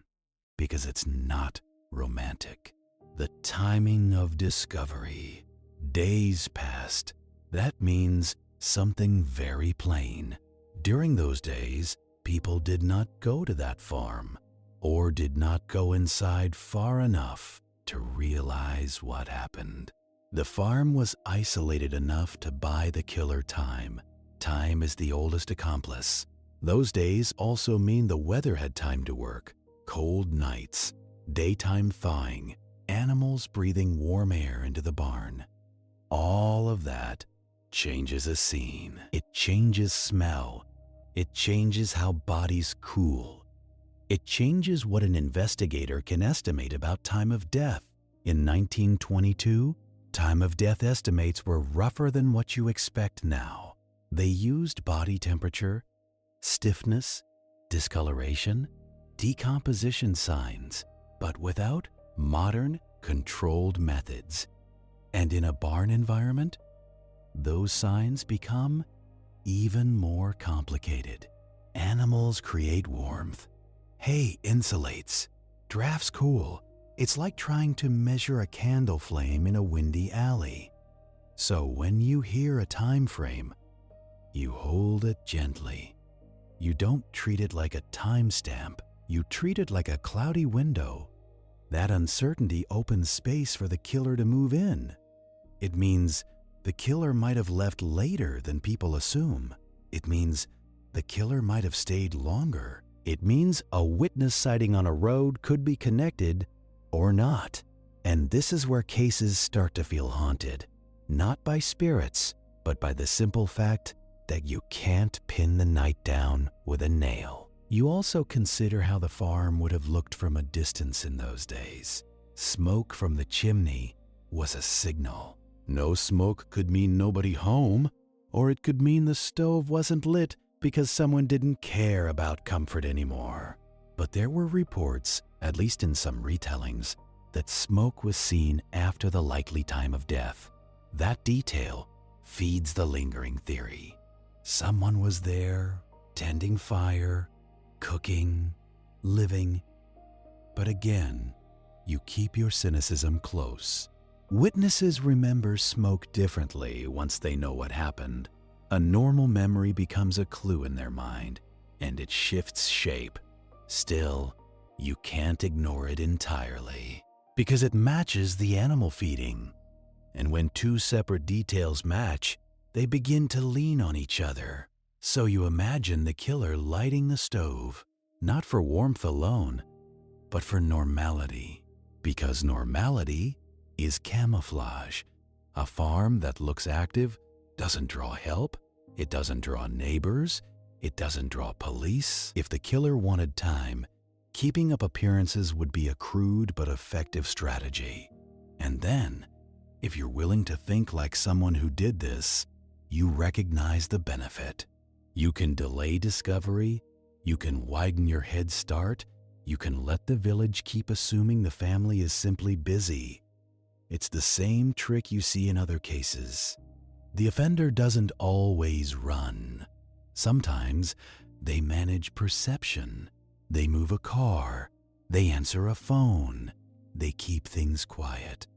because it's not romantic. The timing of discovery. Days passed. That means something very plain. During those days, people did not go to that farm or did not go inside far enough to realize what happened. The farm was isolated enough to buy the killer time. Time is the oldest accomplice. Those days also mean the weather had time to work. Cold nights, daytime thawing, animals breathing warm air into the barn. All of that changes a scene. It changes smell. It changes how bodies cool. It changes what an investigator can estimate about time of death. In 1922, time of death estimates were rougher than what you expect now. They used body temperature, stiffness, discoloration, decomposition signs, but without modern, controlled methods. And in a barn environment, those signs become even more complicated. Animals create warmth. Hay insulates. Drafts cool. It's like trying to measure a candle flame in a windy alley. So when you hear a time frame, you hold it gently. You don't treat it like a timestamp. You treat it like a cloudy window. That uncertainty opens space for the killer to move in. It means the killer might have left later than people assume. It means the killer might have stayed longer. It means a witness sighting on a road could be connected or not. And this is where cases start to feel haunted, not by spirits, but by the simple fact that you can't pin the night down with a nail. You also consider how the farm would have looked from a distance in those days. Smoke from the chimney was a signal. No smoke could mean nobody home, or it could mean the stove wasn't lit because someone didn't care about comfort anymore. But there were reports, at least in some retellings, that smoke was seen after the likely time of death. That detail feeds the lingering theory. Someone was there, tending fire, cooking, living. But again, you keep your cynicism close. Witnesses remember smoke differently once they know what happened. A normal memory becomes a clue in their mind, and it shifts shape. Still, you can't ignore it entirely, because it matches the animal feeding. And when 2 separate details match, they begin to lean on each other. So you imagine the killer lighting the stove, not for warmth alone, but for normality. Because normality is camouflage. A farm that looks active doesn't draw help, it doesn't draw neighbors, it doesn't draw police. If the killer wanted time, keeping up appearances would be a crude but effective strategy. And then, if you're willing to think like someone who did this, you recognize the benefit. You can delay discovery, you can widen your head start, you can let the village keep assuming the family is simply busy. It's the same trick you see in other cases. The offender doesn't always run. Sometimes they manage perception. They move a car. They answer a phone. They keep things quiet.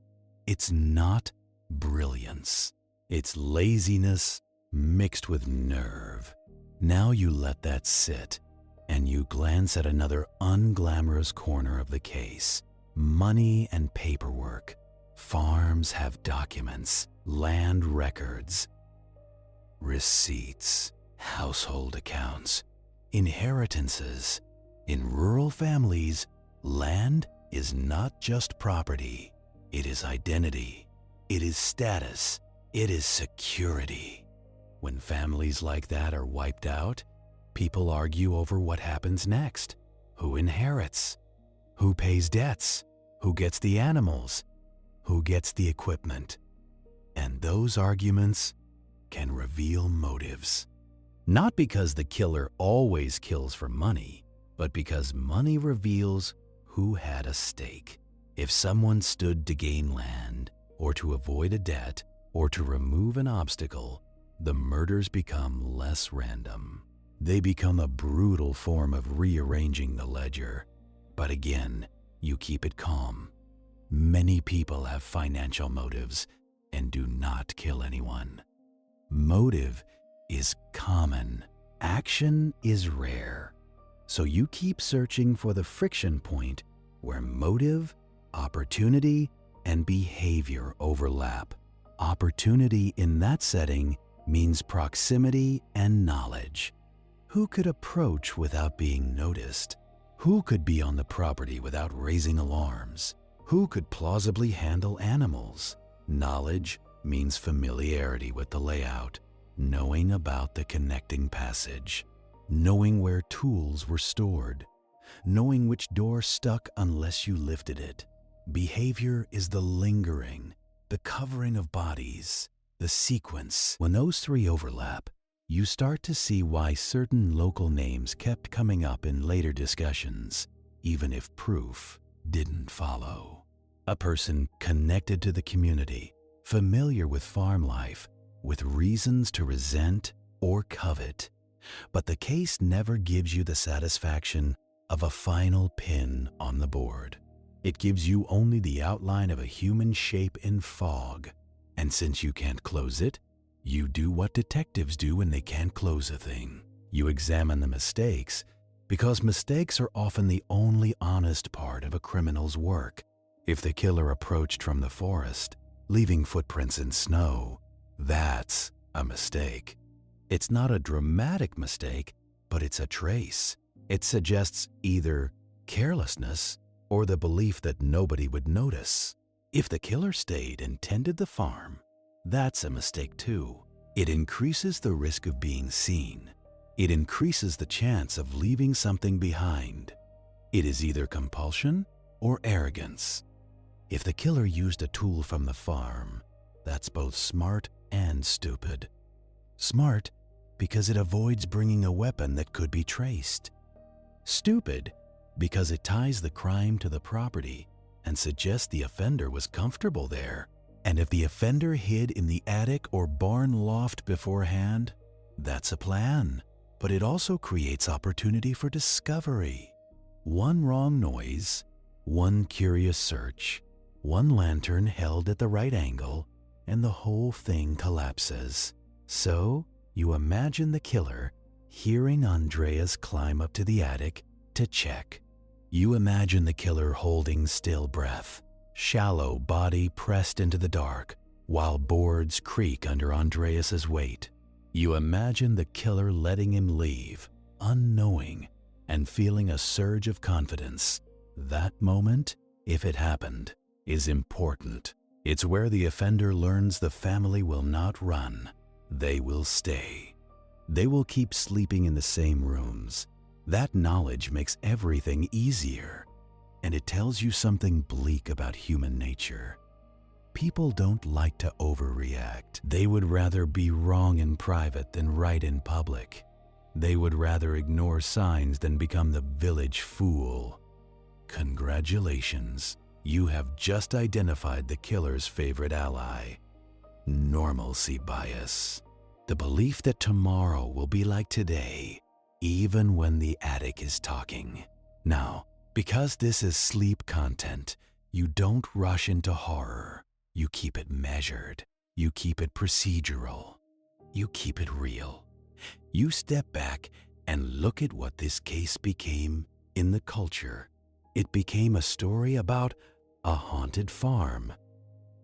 It's not brilliance. It's laziness mixed with nerve. Now you let that sit, and you glance at another unglamorous corner of the case. Money and paperwork. Farms have documents, land records, receipts, household accounts, inheritances. In rural families, land is not just property. It is identity. It is status. It is security. When families like that are wiped out, people argue over what happens next. Who inherits? Who pays debts? Who gets the animals? Who gets the equipment? And those arguments can reveal motives. Not because the killer always kills for money, but because money reveals who had a stake. If someone stood to gain land, or to avoid a debt, or to remove an obstacle, the murders become less random. They become a brutal form of rearranging the ledger. But again, you keep it calm. Many people have financial motives and do not kill anyone. Motive is common. Action is rare. So you keep searching for the friction point where motive, opportunity, and behavior overlap. Opportunity in that setting means proximity and knowledge. Who could approach without being noticed? Who could be on the property without raising alarms? Who could plausibly handle animals? Knowledge means familiarity with the layout, knowing about the connecting passage, knowing where tools were stored, knowing which door stuck unless you lifted it. Behavior is the lingering, the covering of bodies, the sequence. When those three overlap, you start to see why certain local names kept coming up in later discussions, even if proof didn't follow. A person connected to the community, familiar with farm life, with reasons to resent or covet. But the case never gives you the satisfaction of a final pin on the board. It gives you only the outline of a human shape in fog. And since you can't close it, you do what detectives do when they can't close a thing. You examine the mistakes, because mistakes are often the only honest part of a criminal's work. If the killer approached from the forest, leaving footprints in snow, that's a mistake. It's not a dramatic mistake, but it's a trace. It suggests either carelessness or the belief that nobody would notice. If the killer stayed and tended the farm, that's a mistake too. It increases the risk of being seen. It increases the chance of leaving something behind. It is either compulsion or arrogance. If the killer used a tool from the farm, that's both smart and stupid. Smart because it avoids bringing a weapon that could be traced. Stupid because it ties the crime to the property and suggests the offender was comfortable there. And if the offender hid in the attic or barn loft beforehand, that's a plan. But it also creates opportunity for discovery. One wrong noise, one curious search, one lantern held at the right angle, and the whole thing collapses. So, you imagine the killer hearing Andreas climb up to the attic to check. You imagine the killer holding still breath, shallow body pressed into the dark, while boards creak under Andreas's weight. You imagine the killer letting him leave, unknowing, and feeling a surge of confidence. That moment, if it happened, is important. It's where the offender learns the family will not run. They will stay. They will keep sleeping in the same rooms. That knowledge makes everything easier, and it tells you something bleak about human nature. People don't like to overreact. They would rather be wrong in private than right in public. They would rather ignore signs than become the village fool. Congratulations, you have just identified the killer's favorite ally. Normalcy bias. The belief that tomorrow will be like today, even when the attic is talking. Now, because this is sleep content, you don't rush into horror. You keep it measured. You keep it procedural. You keep it real. You step back and look at what this case became in the culture. It became a story about a haunted farm,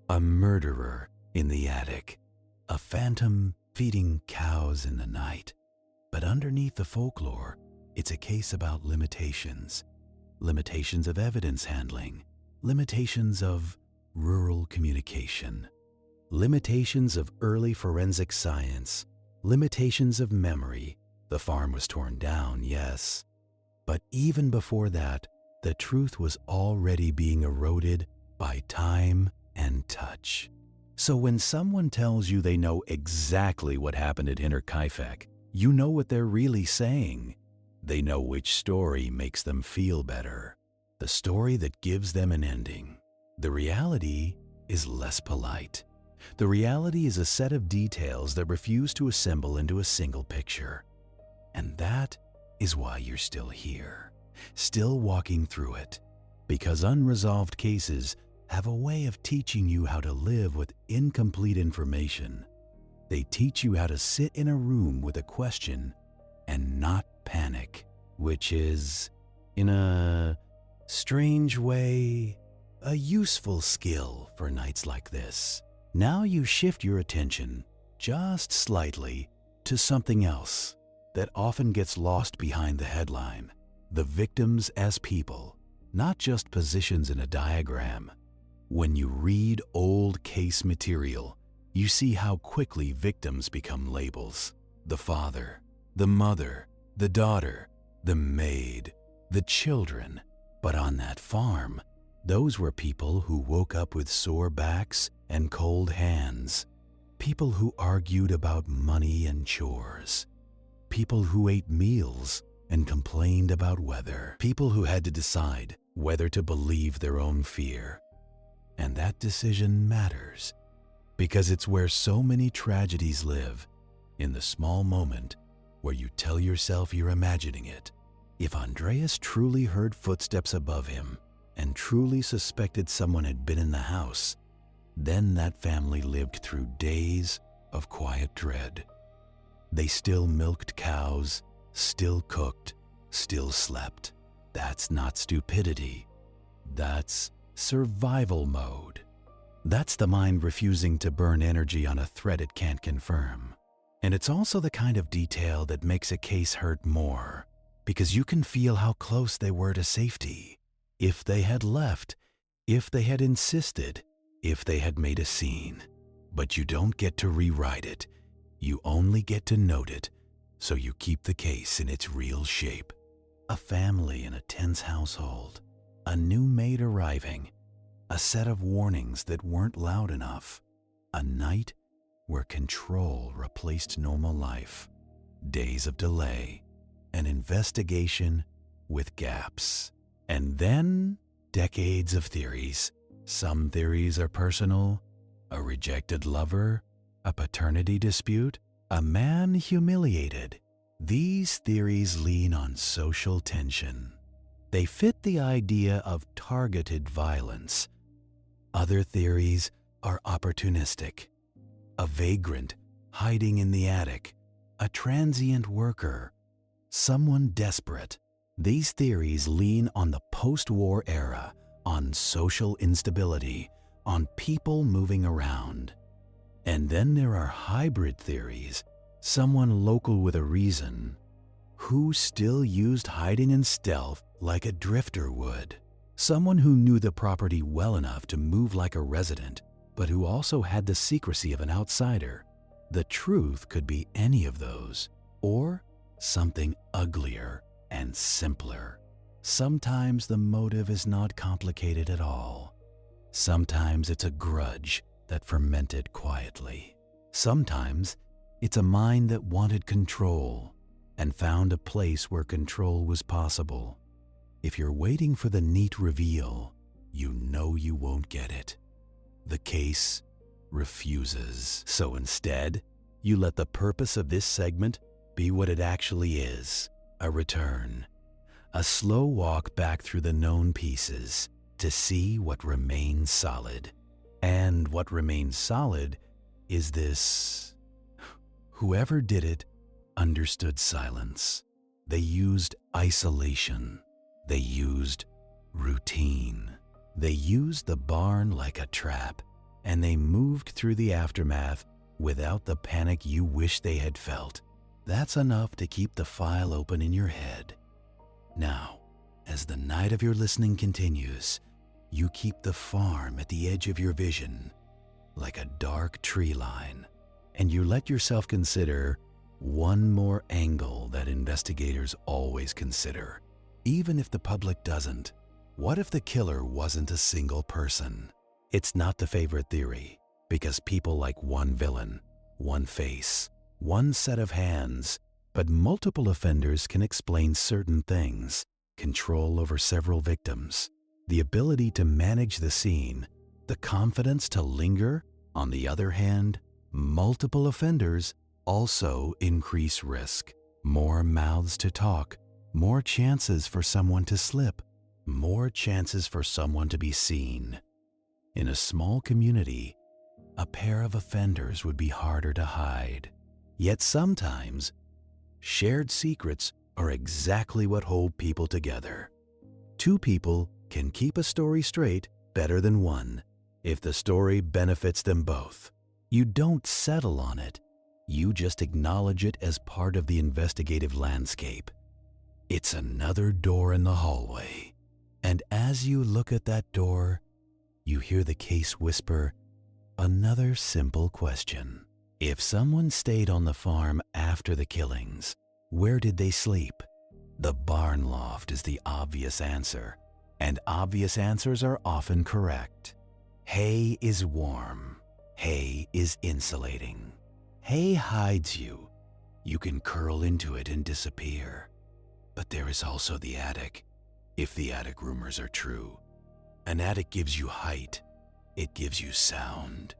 a murderer in the attic, a phantom feeding cows in the night. But underneath the folklore, it's a case about limitations. Limitations of evidence handling, limitations of rural communication, limitations of early forensic science, limitations of memory. The farm was torn down, yes. But even before that, the truth was already being eroded by time and touch. So when someone tells you they know exactly what happened at Hinterkaifeck, you know what they're really saying. They know which story makes them feel better, the story that gives them an ending. The reality is less polite. The reality is a set of details that refuse to assemble into a single picture. And that is why you're still here, still walking through it, because unresolved cases have a way of teaching you how to live with incomplete information. They teach you how to sit in a room with a question and not panic, which is, in a strange way, a useful skill for nights like this. Now you shift your attention, just slightly, to something else that often gets lost behind the headline: the victims as people, not just positions in a diagram. When you read old case material, you see how quickly victims become labels: the father, the mother, the daughter, the maid, the children. But on that farm, those were people who woke up with sore backs and cold hands, people who argued about money and chores, people who ate meals and complained about weather, people who had to decide whether to believe their own fear. And that decision matters, because it's where so many tragedies live, in the small moment where you tell yourself you're imagining it. If Andreas truly heard footsteps above him and truly suspected someone had been in the house, then that family lived through days of quiet dread. They still milked cows, still cooked, still slept. That's not stupidity. That's survival mode. That's the mind refusing to burn energy on a threat it can't confirm. And it's also the kind of detail that makes a case hurt more, because you can feel how close they were to safety. If they had left, if they had insisted, if they had made a scene. But you don't get to rewrite it. You only get to note it, so you keep the case in its real shape. A family in a tense household, a new maid arriving, a set of warnings that weren't loud enough, a night where control replaced normal life, days of delay, an investigation with gaps, and then decades of theories. Some theories are personal: a rejected lover, a paternity dispute, a man humiliated. These theories lean on social tension. They fit the idea of targeted violence. Other theories are opportunistic: a vagrant hiding in the attic, a transient worker, someone desperate. These theories lean on the post-war era, on social instability, on people moving around. And then there are hybrid theories: someone local with a reason, who still used hiding and stealth like a drifter would, someone who knew the property well enough to move like a resident, but who also had the secrecy of an outsider. The truth could be any of those, or something uglier and simpler. Sometimes the motive is not complicated at all. Sometimes it's a grudge that fermented quietly. Sometimes it's a mind that wanted control and found a place where control was possible. If you're waiting for the neat reveal, you know you won't get it. The case refuses. So instead, you let the purpose of this segment be what it actually is: a return. A slow walk back through the known pieces to see what remains solid. And what remains solid is this: whoever did it understood silence. They used isolation. They used routine. They used the barn like a trap, and they moved through the aftermath without the panic you wish they had felt. That's enough to keep the file open in your head. Now, as the night of your listening continues, you keep the farm at the edge of your vision, like a dark tree line, and you let yourself consider one more angle that investigators always consider. Even if the public doesn't, what if the killer wasn't a single person? It's not the favorite theory, because people like one villain, one face, one set of hands, but multiple offenders can explain certain things: control over several victims, the ability to manage the scene, the confidence to linger. On the other hand, multiple offenders also increase risk. More mouths to talk, more chances for someone to slip, more chances for someone to be seen. In a small community, a pair of offenders would be harder to hide. Yet sometimes, shared secrets are exactly what hold people together. Two people can keep a story straight better than one if the story benefits them both. You don't settle on it. You just acknowledge it as part of the investigative landscape. It's another door in the hallway. And as you look at that door, you hear the case whisper another simple question. If someone stayed on the farm after the killings, where did they sleep? The barn loft is the obvious answer, and obvious answers are often correct. Hay is warm. Hay is insulating. Hay hides you. You can curl into it and disappear. But there is also the attic, if the attic rumors are true. An attic gives you height. It gives you sound.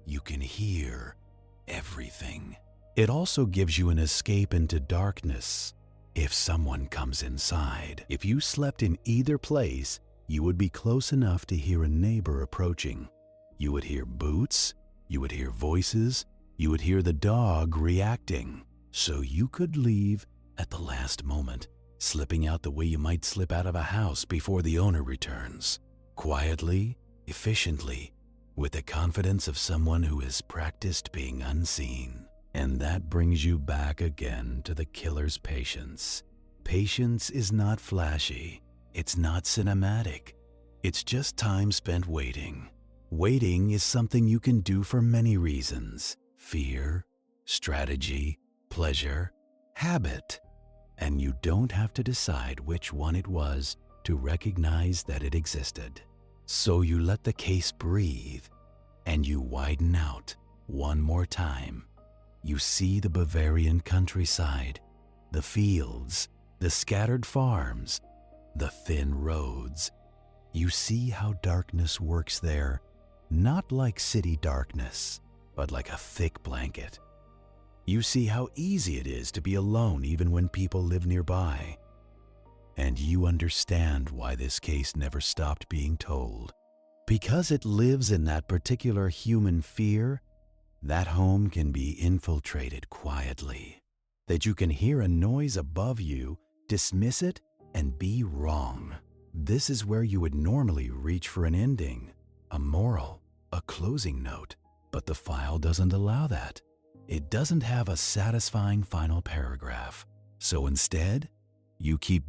You can hear everything. It also gives you an escape into darkness. If someone comes inside, if you slept in either place, you would be close enough to hear a neighbor approaching. You would hear boots, you would hear voices, you would hear the dog reacting. So you could leave at the last moment, slipping out the way you might slip out of a house before the owner returns. Quietly, efficiently, with the confidence of someone who has practiced being unseen. And that brings you back again to the killer's patience. Patience is not flashy. It's not cinematic. It's just time spent waiting. Waiting is something you can do for many reasons: fear, strategy, pleasure, habit. And you don't have to decide which one it was to recognize that it existed. So you let the case breathe, and you widen out one more time. You see the Bavarian countryside, the fields, the scattered farms, the thin roads. You see how darkness works there, not like city darkness, but like a thick blanket. You see how easy it is to be alone even when people live nearby. And you understand why this case never stopped being told. Because it lives in that particular human fear, that home can be infiltrated quietly. That you can hear a noise above you, dismiss it, and be wrong. This is where you would normally reach for an ending, a moral, a closing note. But the file doesn't allow that. It doesn't have a satisfying final paragraph. So instead, you keep